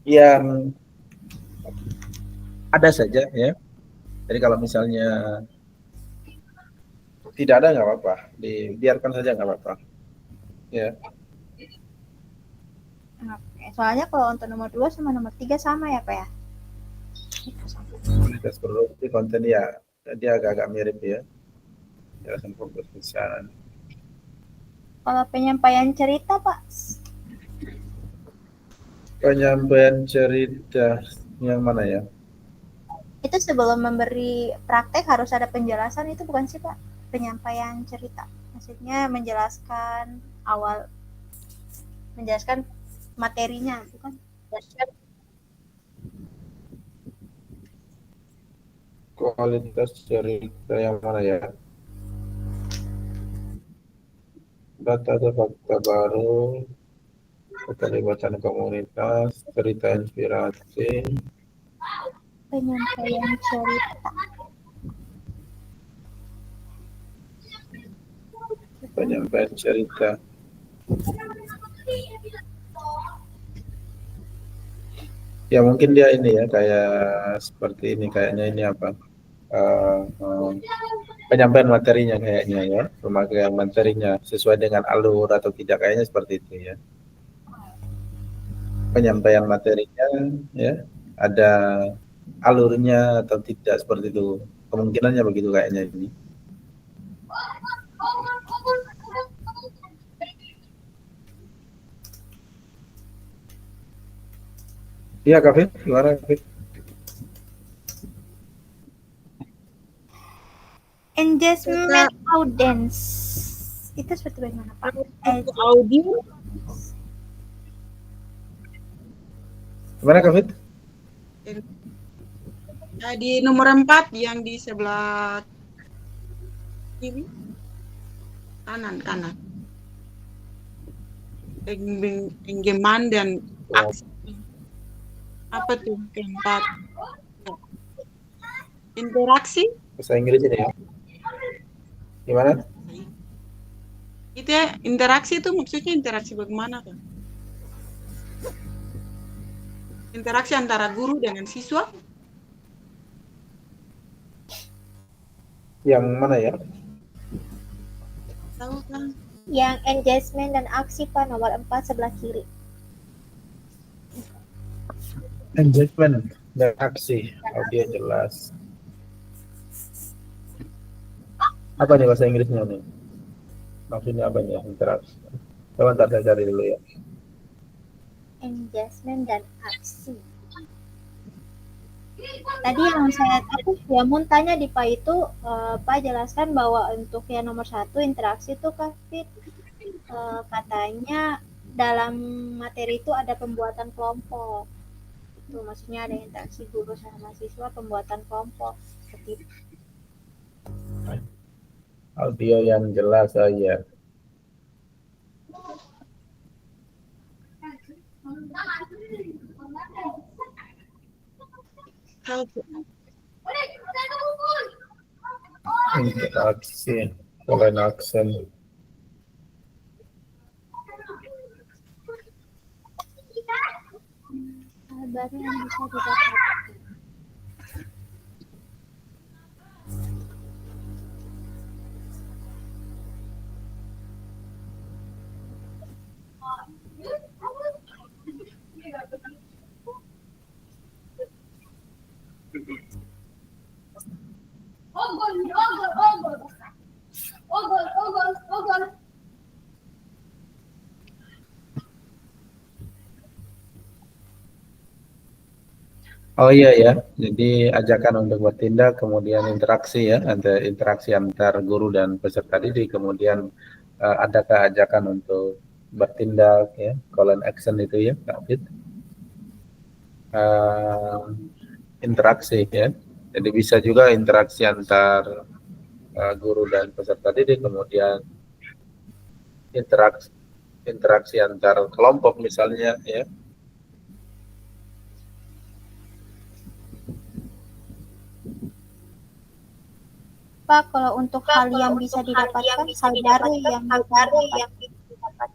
yang ada saja ya. Jadi kalau misalnya tidak ada nggak apa-apa, dibiarkan saja nggak apa-apa. Ya. oke. Soalnya kalau untuk nomor 2 sama nomor 3 sama ya Pak ya? Kualitas produksi konten ya, dia agak-agak mirip ya. Jelasan fokus pesanan. Kalau penyampaian cerita Pak, Penyampaian cerita yang mana ya? Itu sebelum memberi praktek harus ada penjelasan, itu bukan sih Pak? Penyampaian cerita. Maksudnya menjelaskan menjelaskan materinya, bukan? Kualitas cerita yang mana ya? Data atau fakta baru, keterlibatan komunitas, cerita inspirasi, Penyampaian cerita. penyampaian cerita. Ya mungkin dia ini ya kayak seperti ini, kayaknya ini apa? Eh, eh, penyampaian materinya kayaknya ya, pemakaian materinya sesuai dengan alur atau tidak, kayaknya seperti itu ya. Penyampaian materinya ya ada alurnya atau tidak, seperti itu. Kemungkinannya begitu kayaknya ini. Iya, Kak Fit, gimana Kak Fit? Engagement audience. Itu seperti bagaimana Pak? Untuk audio Gimana Kak Fit? di nomor 4 yang di sebelah kiri kanan. Engagement dan aksi. Apa tuh keempat? Interaksi? Bahasa Inggris ini ya. Gimana? Itu ya, interaksi itu maksudnya interaksi bagaimana kan? Interaksi antara guru dengan siswa? Yang mana ya? Tahu kan? Yang engagement dan aksi Pak, nomor 4 sebelah kiri. Engagement dan aksi, audio jelas. Apa nih bahasa Inggrisnya nih? Maksudnya apa nih interaksi? Coba ntar saya cari dulu ya. Engagement dan aksi. Tadi yang mau tanya di Pak itu, Pak jelaskan bahwa untuk yang nomor 1 interaksi itu Kak Fit, katanya dalam materi itu ada pembuatan kelompok. Itu maksudnya ada interaksi guru sama siswa, pembuatan kelompok seperti itu. Audio yang jelas aja. Interaksi, pola aksen. Baru yang bisa didapatkan. Oh iya ya, jadi ajakan untuk bertindak, kemudian interaksi ya, ada interaksi antar guru dan peserta didik, kemudian adakah ajakan untuk bertindak ya, call and action itu ya, Kak Fit. Interaksi ya, jadi bisa juga interaksi antar guru dan peserta didik, kemudian interaksi antar kelompok misalnya ya. Pak, kalau untuk hal yang bisa didapatkan, hal baru yang didapat.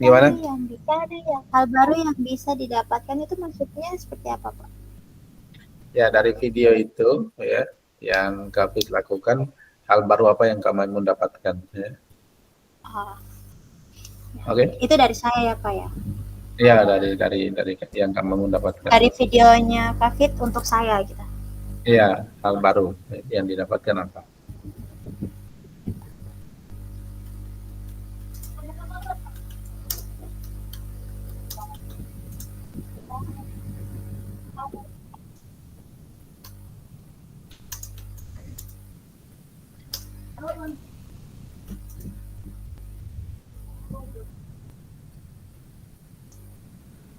Gimana? Hal baru yang bisa didapatkan itu maksudnya seperti apa, Pak? Ya, dari video itu ya yang Kak Fit lakukan, hal baru apa yang kamu mendapatkan ya. Oke. Itu dari saya ya, Pak ya. Ya, dari yang kamu mendapatkan. Dari videonya Kak Fit untuk saya gitu. Iya, hal baru yang didapatkan apa?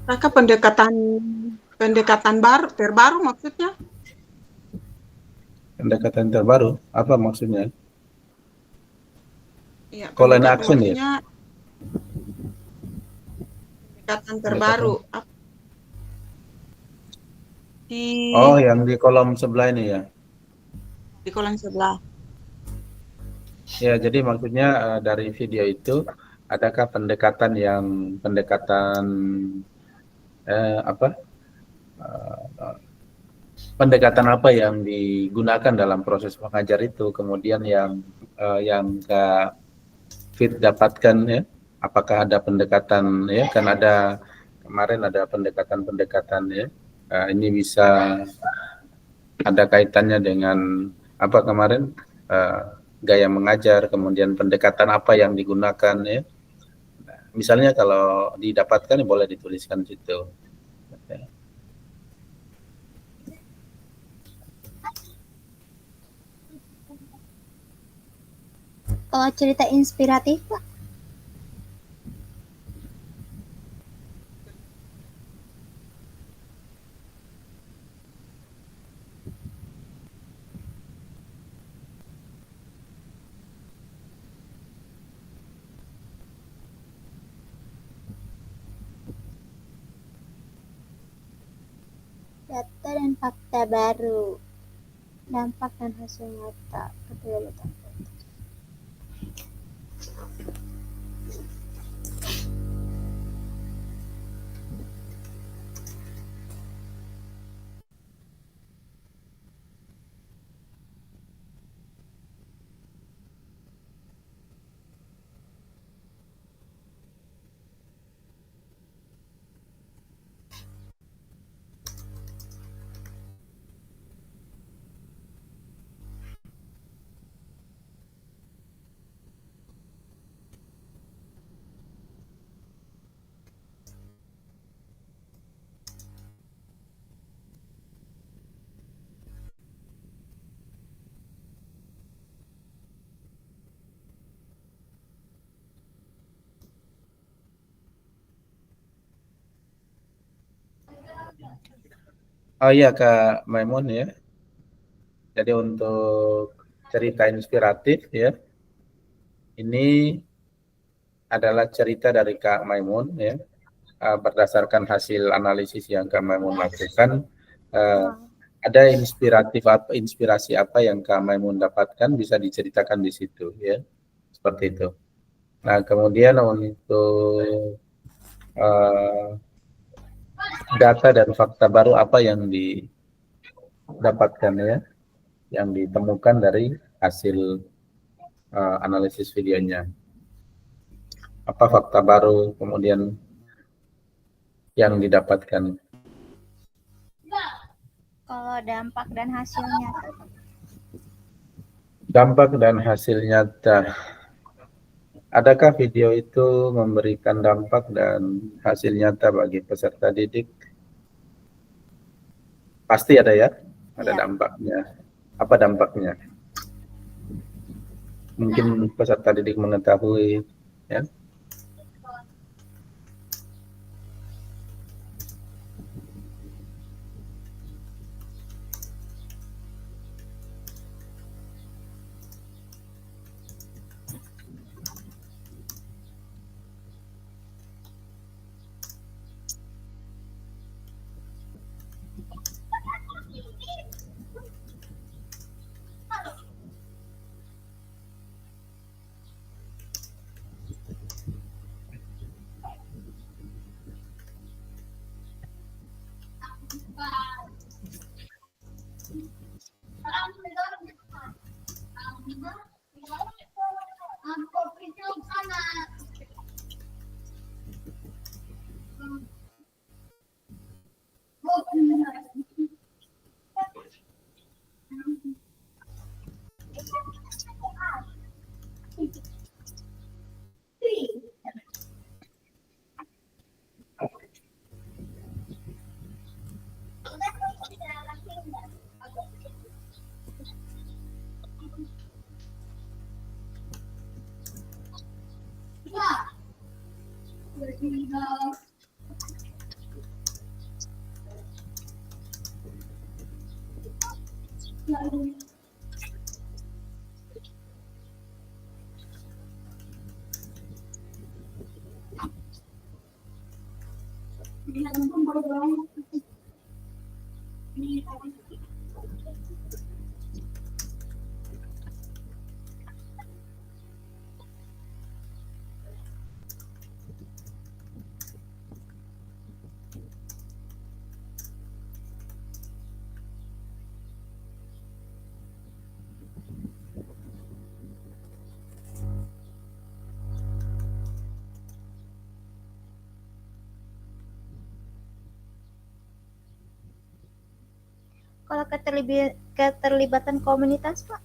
Maka pendekatan pendekatan baru terbaru maksudnya? Pendekatan terbaru, apa maksudnya? Iya, Call and action ya? maksudnya pendekatan terbaru Pendekatan. Oh, di yang di kolom sebelah ini ya? di kolom sebelah. Ya, jadi maksudnya dari video itu, adakah pendekatan apa? eh, Pendekatan apa yang digunakan dalam proses mengajar itu, kemudian yang Kak Fit dapatkan ya, apakah ada pendekatan ya, kan ada kemarin ada pendekatan-pendekatan ya, ini bisa ada kaitannya dengan apa kemarin, eh, gaya mengajar, kemudian pendekatan apa yang digunakan ya. Misalnya kalau didapatkan boleh dituliskan di situ. Ya. Kalau cerita inspiratif, Pak, data dan fakta baru, dampak dan hasil nyata. Oh iya Kak Maimun ya. Jadi untuk cerita inspiratif ya, ini adalah cerita dari Kak Maimun ya, berdasarkan hasil analisis yang Kak Maimun lakukan. eh, ada inspirasi apa yang Kak Maimun dapatkan bisa diceritakan di situ ya, seperti itu. Nah kemudian untuk eh, data dan fakta baru apa yang didapatkan ya, yang ditemukan dari hasil analisis videonya. Apa fakta baru kemudian yang didapatkan. Kalau dampak dan hasilnya, Dampak dan hasil nyata. Adakah video itu memberikan dampak dan hasil nyata bagi peserta didik? Pasti ada ya, ada ya. dampaknya. Apa dampaknya? Mungkin peserta didik mengetahui ya. Kalau keterlibatan komunitas, Pak?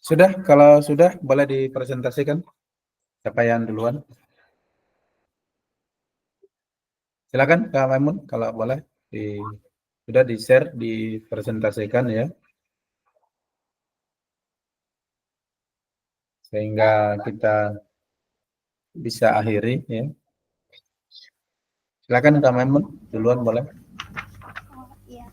Sudah, kalau sudah boleh dipresentasikan. Siapa yang duluan? Silakan Kak Maimun, kalau boleh sudah di-share, dipresentasikan ya. Sehingga kita bisa akhiri ya. Silakan Kak Maimun, duluan boleh. Oh, iya.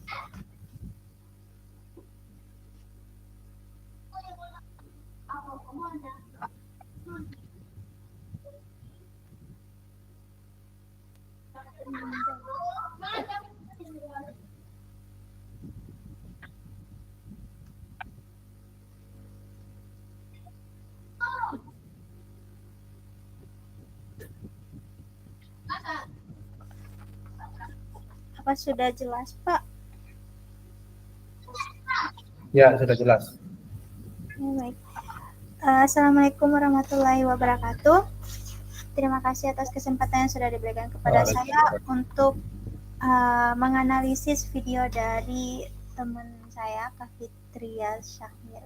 Apa sudah jelas, Pak? Ya, sudah jelas. Baik. Assalamualaikum warahmatullahi wabarakatuh. Terima kasih atas kesempatan yang sudah diberikan kepada saya untuk menganalisis video dari teman saya, Kak Fitria Syahmir.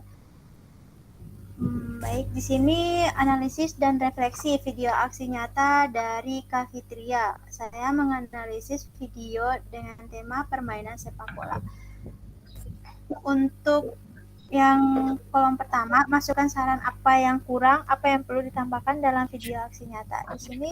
Baik, di sini analisis dan refleksi video aksi nyata dari Kak Fitria. Saya menganalisis video dengan tema permainan sepak bola. Untuk yang kolom pertama, masukkan saran apa yang kurang, apa yang perlu ditambahkan dalam video aksi nyata. Di sini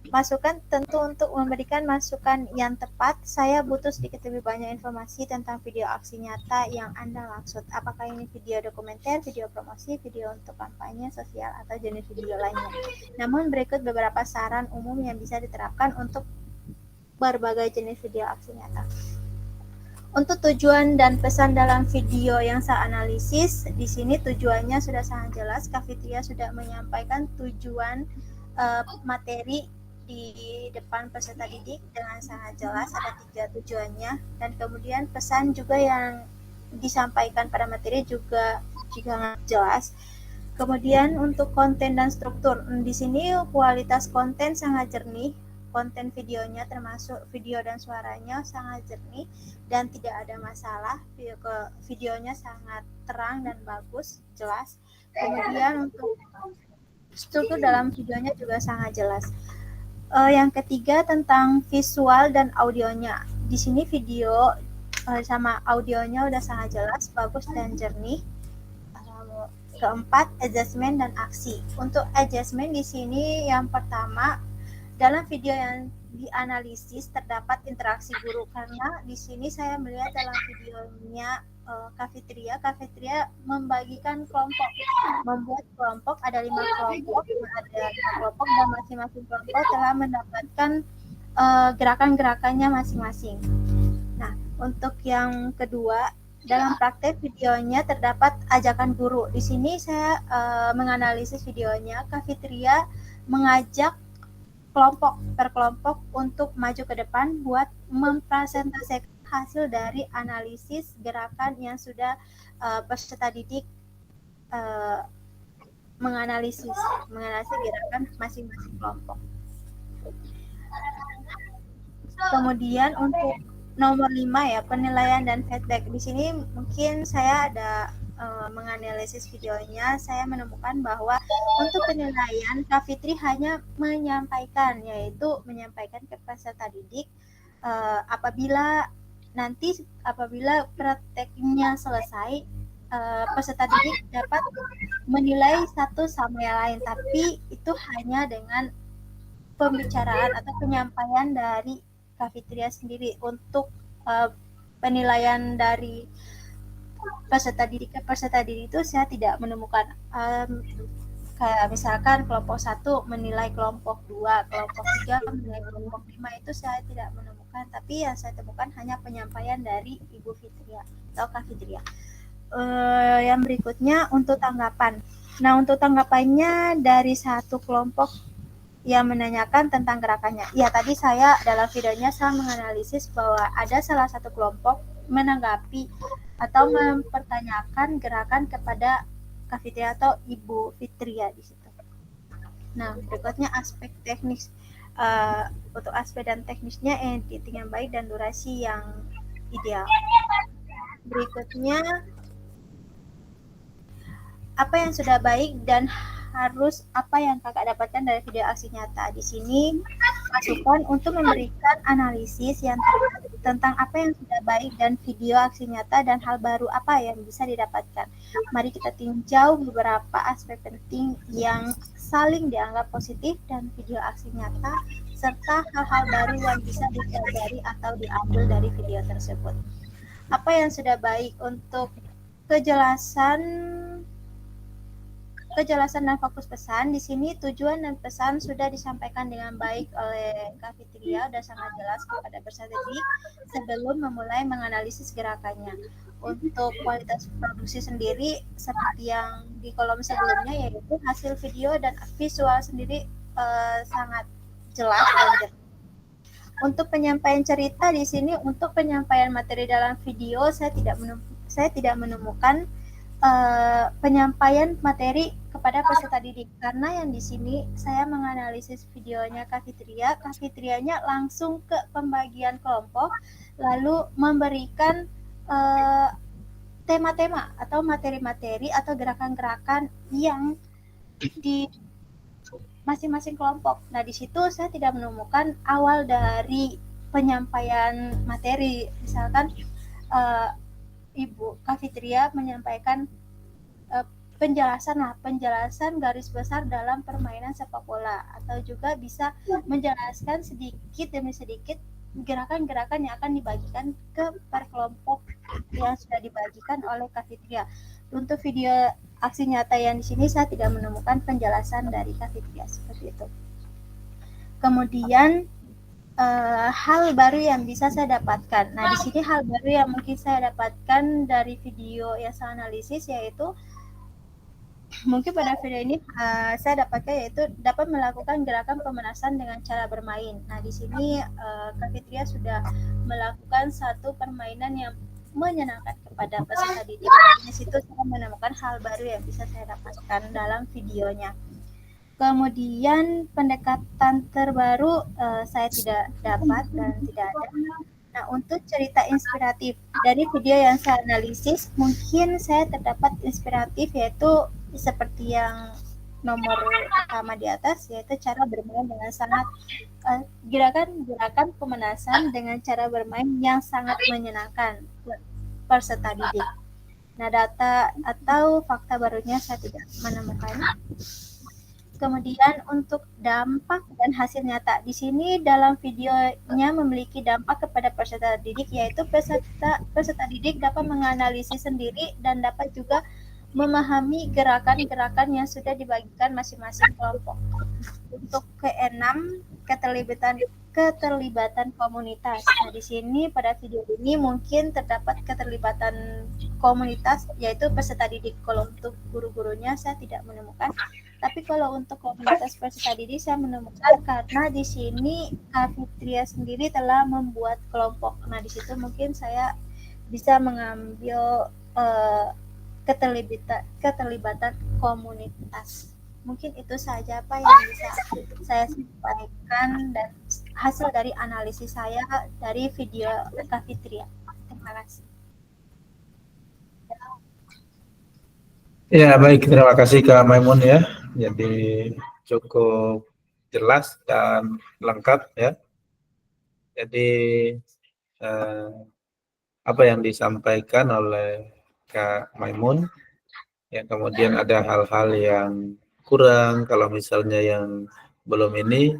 masukan tentu untuk memberikan masukan yang tepat, saya butuh sedikit lebih banyak informasi tentang video aksi nyata yang Anda maksud. Apakah ini video dokumenter, video promosi, video untuk kampanye sosial, atau jenis video lainnya. Namun berikut beberapa saran umum yang bisa diterapkan untuk berbagai jenis video aksi nyata. Untuk tujuan dan pesan dalam video yang saya analisis, di sini tujuannya sudah sangat jelas. Kak Fitria sudah menyampaikan tujuan materi di depan peserta didik dengan sangat jelas, ada 3 tujuannya, dan kemudian pesan juga yang disampaikan pada materi juga sangat jelas. Kemudian untuk konten dan struktur, di sini kualitas konten sangat jernih, konten videonya termasuk video dan suaranya sangat jernih dan tidak ada masalah, videonya sangat terang dan bagus, jelas. Kemudian untuk struktur dalam videonya juga sangat jelas. Yang ketiga tentang visual dan audionya. Di sini video sama audionya udah sangat jelas, bagus dan jernih. Keempat, adjustment dan aksi. Untuk adjustment di sini yang pertama, dalam video yang dianalisis terdapat interaksi guru, karena di sini saya melihat dalam videonya Kak Fitria membagikan kelompok, membuat kelompok, ada 5 kelompok, dan masing-masing kelompok telah mendapatkan gerakan-gerakannya masing-masing. Nah, untuk yang kedua, dalam praktek videonya terdapat ajakan guru. Di sini saya menganalisis videonya, Kak Fitria mengajak kelompok per kelompok untuk maju ke depan buat mempresentasikan hasil dari analisis gerakan yang sudah peserta didik menganalisis gerakan masing-masing kelompok. Kemudian untuk nomor 5 ya, penilaian dan feedback. Di sini mungkin saya ada menganalisis videonya, saya menemukan bahwa untuk penilaian Kak Fitri hanya menyampaikan, yaitu menyampaikan ke peserta didik apabila prakteknya selesai, peserta didik dapat menilai satu sama yang lain, tapi itu hanya dengan pembicaraan atau penyampaian dari Kak Fitria sendiri. Untuk penilaian dari peserta didik ke peserta didik itu saya tidak menemukan, kayak misalkan kelompok 1 menilai kelompok 2, kelompok 3 menilai kelompok 5, itu saya tidak menemukan, tapi yang saya temukan hanya penyampaian dari Ibu Fitria atau Kak Fitria. Yang berikutnya untuk tanggapan. Nah, untuk tanggapannya dari satu kelompok yang menanyakan tentang gerakannya. Ya, tadi saya dalam videonya saya menganalisis bahwa ada salah satu kelompok menanggapi atau mempertanyakan gerakan kepada Kak Fitria atau Ibu Fitria di situ. Nah, berikutnya aspek teknis. Untuk aspek dan teknisnya, editing yang baik dan durasi yang ideal. Berikutnya apa yang sudah baik dan harus apa yang kakak dapatkan dari video aksi nyata. Di sini masukan untuk memberikan analisis yang tepat tentang apa yang sudah baik dan video aksi nyata dan hal baru apa yang bisa didapatkan. Mari kita tinjau beberapa aspek penting yang saling dianggap positif dan video aksi nyata serta hal-hal baru yang bisa dipelajari atau diambil dari video tersebut. Apa yang sudah baik untuk kejelasan dan fokus pesan. Di sini tujuan dan pesan sudah disampaikan dengan baik oleh Kak Fitria, sudah sangat jelas kepada peserta didik sebelum memulai menganalisis gerakannya. Untuk kualitas produksi sendiri, seperti yang di kolom sebelumnya, yaitu hasil video dan visual sendiri sangat jelas dan jelas. Untuk penyampaian cerita di sini, untuk penyampaian materi dalam video, saya tidak menemukan penyampaian materi kepada peserta didik karena yang di sini saya menganalisis videonya Kak Fitrianya langsung ke pembagian kelompok lalu memberikan tema-tema atau materi-materi atau gerakan-gerakan yang di masing-masing kelompok. Nah, di situ saya tidak menemukan awal dari penyampaian materi. Misalkan Ibu Kak Fitria menyampaikan penjelasan garis besar dalam permainan sepak bola atau juga bisa menjelaskan sedikit demi sedikit gerakan-gerakan yang akan dibagikan ke per kelompok yang sudah dibagikan oleh Kak Fitria. Untuk video aksi nyata yang di sini saya tidak menemukan penjelasan dari Kak Fitria seperti itu. Kemudian hal baru yang bisa saya dapatkan. Nah, di sini hal baru yang mungkin saya dapatkan dari video yang saya analisis yaitu mungkin pada video ini saya dapatkan yaitu dapat melakukan gerakan pemanasan dengan cara bermain. Nah, di sini Kak Fitria sudah melakukan satu permainan yang menyenangkan kepada peserta didik. Di situ saya menemukan hal baru yang bisa saya dapatkan dalam videonya. Kemudian pendekatan terbaru saya tidak dapat dan tidak ada. Nah, untuk cerita inspiratif dari video yang saya analisis, mungkin saya terdapat inspiratif yaitu seperti yang nomor pertama di atas, yaitu cara bermain dengan sangat gerakan pemanasan dengan cara bermain yang sangat menyenangkan peserta didik. Nah, data atau fakta barunya saya tidak menemukan. Kemudian untuk dampak dan hasil nyata. Di sini dalam videonya memiliki dampak kepada peserta didik, yaitu peserta didik dapat menganalisis sendiri dan dapat juga memahami gerakan-gerakan yang sudah dibagikan masing-masing kelompok. Untuk keenam, keterlibatan komunitas. Nah, di sini pada video ini mungkin terdapat keterlibatan komunitas, yaitu peserta didik. Kalau untuk guru-gurunya saya tidak menemukan. Tapi kalau untuk komunitas peserta didik saya menemukan karena di sini Kak Fitria sendiri telah membuat kelompok. Nah, di situ mungkin saya bisa mengambil keterlibatan komunitas. Mungkin itu saja apa yang bisa saya sampaikan dan hasil dari analisis saya dari video Kak Fitria. Terima kasih. Ya, baik. Terima kasih Kak Maimun ya. Jadi cukup jelas dan lengkap ya. Jadi apa yang disampaikan oleh Kak Maimun, ya kemudian ada hal-hal yang kurang, kalau misalnya yang belum ini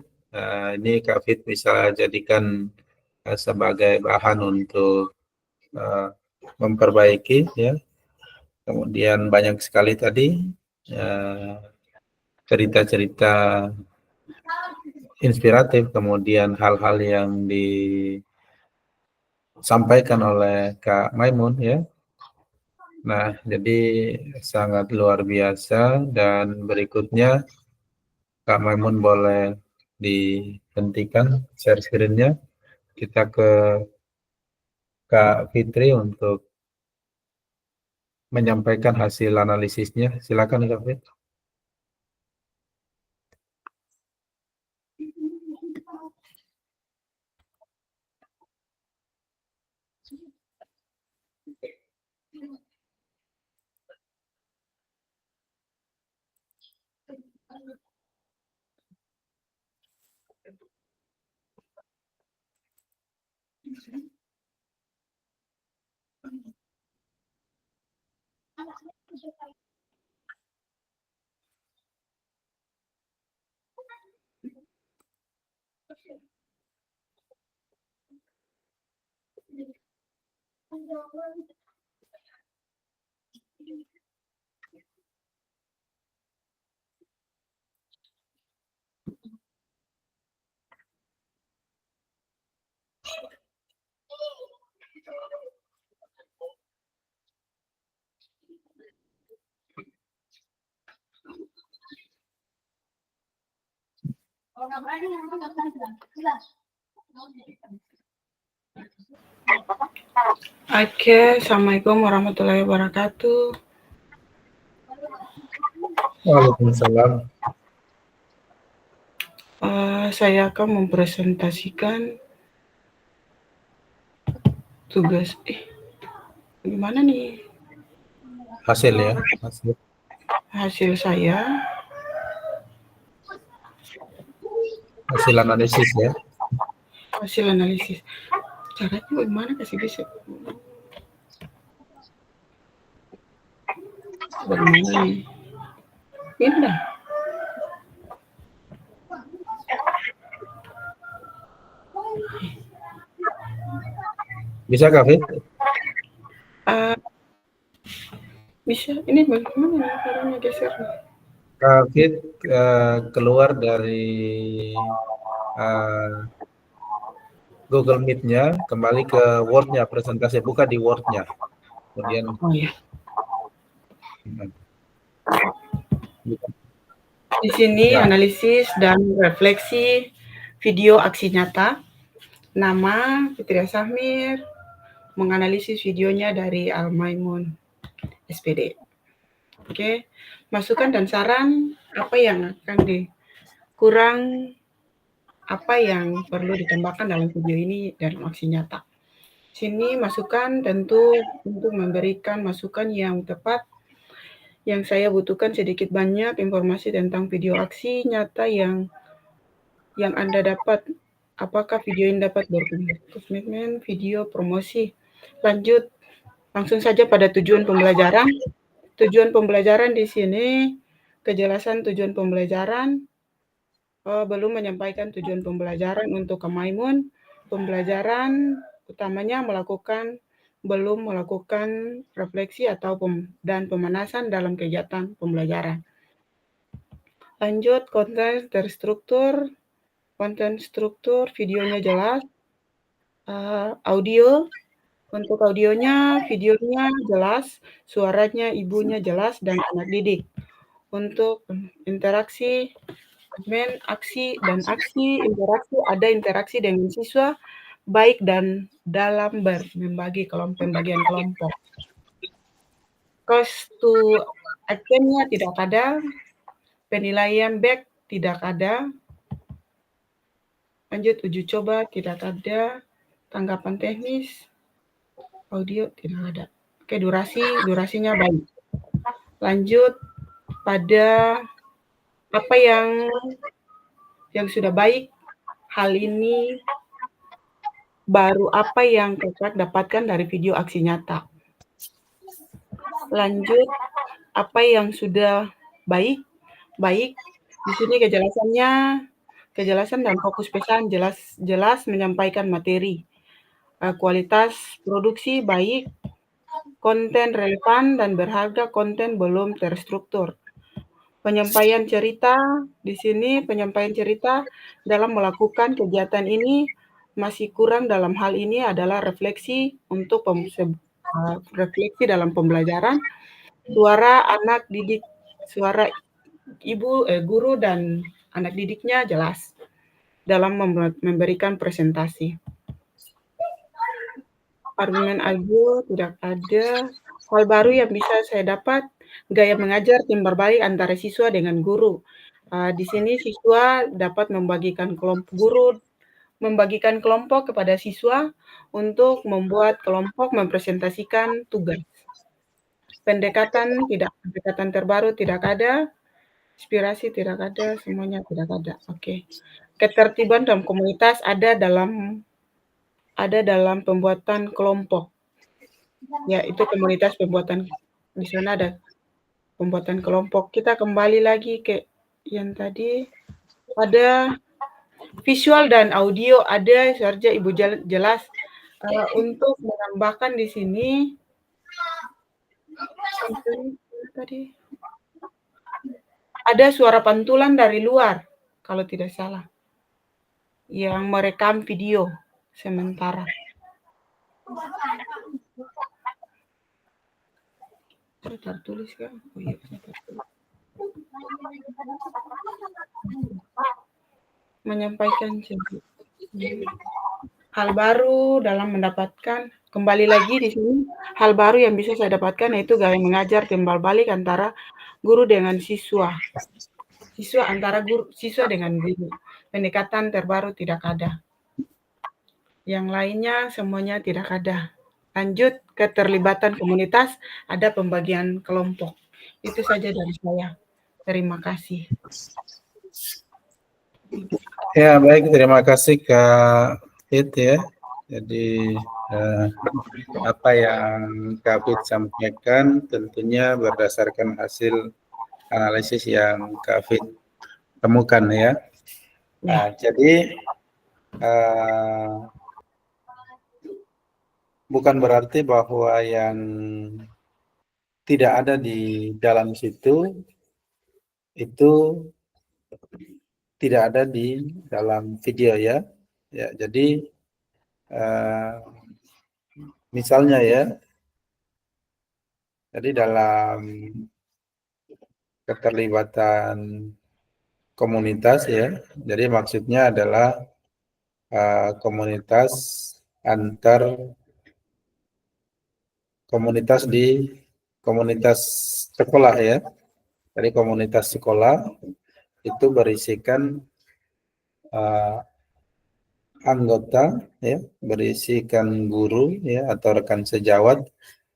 Kak Fit bisa jadikan sebagai bahan untuk memperbaiki ya. Kemudian banyak sekali tadi cerita-cerita inspiratif, kemudian hal-hal yang disampaikan oleh Kak Maimun ya. Nah, jadi sangat luar biasa dan berikutnya Kak Maimun boleh dihentikan share screen-nya. Kita ke Kak Fitri untuk menyampaikan hasil analisisnya. Silakan Kak Fitri. Oke, Assalamualaikum warahmatullahi wabarakatuh. Waalaikumsalam. Saya akan mempresentasikan tugas. Gimana nih Hasil ya, hasil. hasil saya? Hasil analisis ya. Hasil analisis. Caranya bagaimana kasih bisa? Bagaimana nih? Ini dah. Bisa Kak Fit? Bisa. Ini bagaimana nih caranya geser? Kak Fit keluar dari Google Meet-nya, kembali ke Word-nya, presentasi, buka di Word-nya. Kemudian Oh ya. Di sini Ya. analisis dan refleksi video aksi nyata. Nama Fitria Sahmir, menganalisis videonya dari Al-Maimun SPD. Oke, masukan dan saran apa yang akan dikurang, apa yang perlu ditambahkan dalam video ini dalam aksi nyata. Sini masukan tentu untuk memberikan masukan yang tepat. Yang saya butuhkan sedikit banyak informasi tentang video aksi nyata yang Anda dapat. Apakah video ini dapat berkomitmen video promosi? Lanjut, langsung saja pada tujuan pembelajaran. Tujuan pembelajaran di sini, kejelasan tujuan pembelajaran, belum menyampaikan tujuan pembelajaran untuk Maimun. Pembelajaran utamanya belum melakukan refleksi atau dan pemanasan dalam kegiatan pembelajaran. Lanjut, konten terstruktur. Konten struktur, videonya jelas. Audio, untuk audionya, videonya jelas, suaranya ibunya jelas, dan anak didik. Untuk interaksi, aksi, interaksi, ada interaksi dengan siswa, baik dan dalam pembagian kelompok. Cost to action-nya tidak ada, penilaian back tidak ada, lanjut uji coba tidak ada, tanggapan teknis, audio tidak ada. Oke, durasinya baik. Lanjut pada apa yang sudah baik, hal ini baru apa yang Kakak dapatkan dari video aksi nyata. Lanjut, apa yang sudah baik. Di sini kejelasan dan fokus pesan jelas menyampaikan materi. Kualitas produksi baik, konten relevan dan berharga, konten belum terstruktur. Penyampaian cerita, di sini penyampaian cerita dalam melakukan kegiatan ini masih kurang dalam hal ini adalah refleksi untuk refleksi dalam pembelajaran. Suara anak didik, suara guru dan anak didiknya jelas dalam memberikan presentasi. Argumen argu tidak ada. Hal baru yang bisa saya dapat, gaya mengajar tim berbalik antara siswa dengan guru. Di sini siswa dapat membagikan kelompok kepada siswa untuk membuat kelompok mempresentasikan tugas. Pendekatan terbaru tidak ada, inspirasi tidak ada, semuanya tidak ada. Oke. Ketertiban dalam komunitas ada dalam ada dalam pembuatan kelompok. Ya, itu komunitas pembuatan, di sana ada pembuatan kelompok. Kita kembali lagi ke yang tadi, ada visual dan audio, ada Sarja Ibu jelas. Untuk menambahkan di sini, tadi ada suara pantulan dari luar, kalau tidak salah, yang merekam video sementara. Tertulis kan? Oh iya, tertulis. Menyampaikan hal baru dalam mendapatkan, kembali lagi di sini, hal baru yang bisa saya dapatkan yaitu gaya mengajar timbal balik antara guru dengan siswa. Antara siswa dengan guru. Pendekatan terbaru tidak ada. Yang lainnya semuanya tidak ada. Lanjut, keterlibatan komunitas, ada pembagian kelompok. Itu saja dari saya. Terima kasih. Ya, baik, terima kasih Kak Fit ya. Jadi apa yang Kak Fit sampaikan tentunya berdasarkan hasil analisis yang Kak Fit temukan ya. Nah, jadi bukan berarti bahwa yang tidak ada di dalam situ itu tidak ada di dalam video ya. Ya, jadi misalnya ya, jadi dalam keterlibatan komunitas ya, jadi maksudnya adalah komunitas antar komunitas di komunitas sekolah ya. Jadi komunitas sekolah itu berisikan anggota ya, berisikan guru ya atau rekan sejawat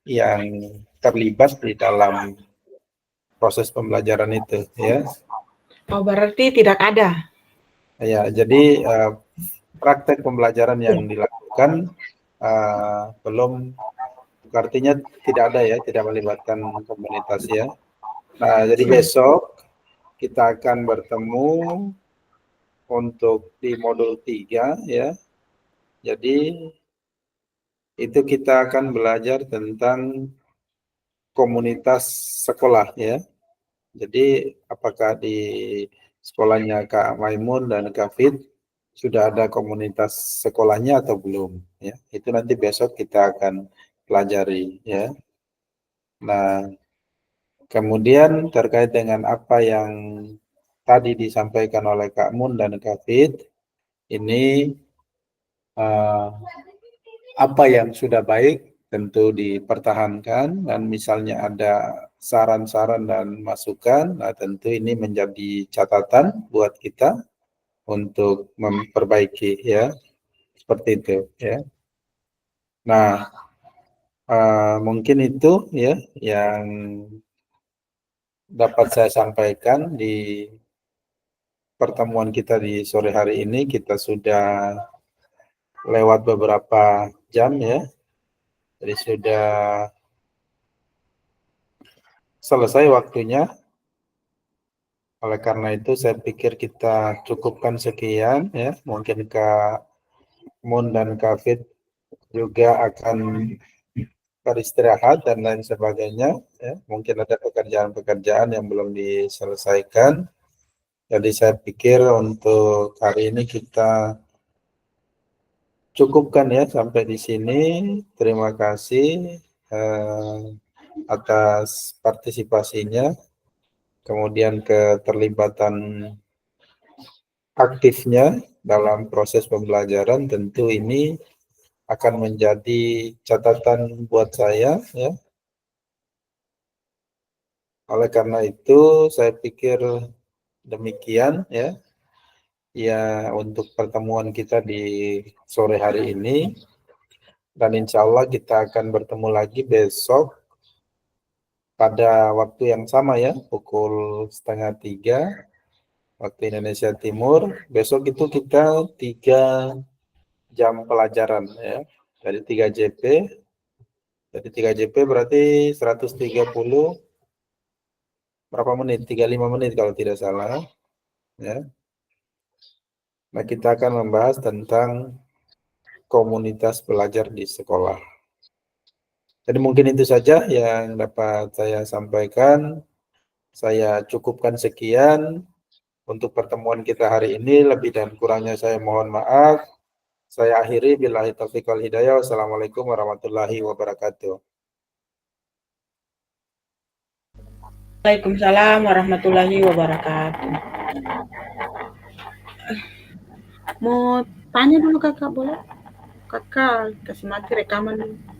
yang terlibat di dalam proses pembelajaran itu ya. Oh, berarti tidak ada. Ya, jadi praktek pembelajaran yang dilakukan belum, artinya tidak ada ya, tidak melibatkan komunitas ya. Nah, jadi besok kita akan bertemu untuk di modul 3 ya. Jadi itu kita akan belajar tentang komunitas sekolah ya. Jadi apakah di sekolahnya Kak Maimun dan Kak Fit sudah ada komunitas sekolahnya atau belum ya. Itu nanti besok kita akan pelajari ya. Nah, kemudian terkait dengan apa yang tadi disampaikan oleh Kak Mun dan Kak Fit, ini apa yang sudah baik tentu dipertahankan, dan misalnya ada saran-saran dan masukan, nah tentu ini menjadi catatan buat kita untuk memperbaiki ya, seperti itu ya. Nah, mungkin itu ya yang dapat saya sampaikan di pertemuan kita di sore hari ini. Kita sudah lewat beberapa jam ya, jadi sudah selesai waktunya. Oleh karena itu saya pikir kita cukupkan sekian ya. Mungkin Kak Mun dan Kak Fit juga akan beristirahat dan lain sebagainya ya. Mungkin ada pekerjaan-pekerjaan yang belum diselesaikan. Jadi saya pikir untuk hari ini kita cukupkan ya sampai di sini. Terima kasih atas partisipasinya, kemudian keterlibatan aktifnya dalam proses pembelajaran. Tentu ini akan menjadi catatan buat saya ya. Oleh karena itu saya pikir demikian ya. Ya, untuk pertemuan kita di sore hari ini, dan insya Allah kita akan bertemu lagi besok pada waktu yang sama ya, pukul 2:30 waktu Indonesia Timur. Besok itu kita 3 jam pelajaran ya. Dari 3 JP. Dari 3 JP berarti 130 berapa menit? 35 menit kalau tidak salah. Ya. Nah, kita akan membahas tentang komunitas belajar di sekolah. Jadi mungkin itu saja yang dapat saya sampaikan. Saya cukupkan sekian untuk pertemuan kita hari ini. Lebih dan kurangnya saya mohon maaf. Saya akhiri billahi taufiq wal hidayah. Wassalamualaikum warahmatullahi wabarakatuh. Waalaikumsalam warahmatullahi wabarakatuh. Mau tanya dulu kakak boleh? Kakak kasih mati rekaman dulu.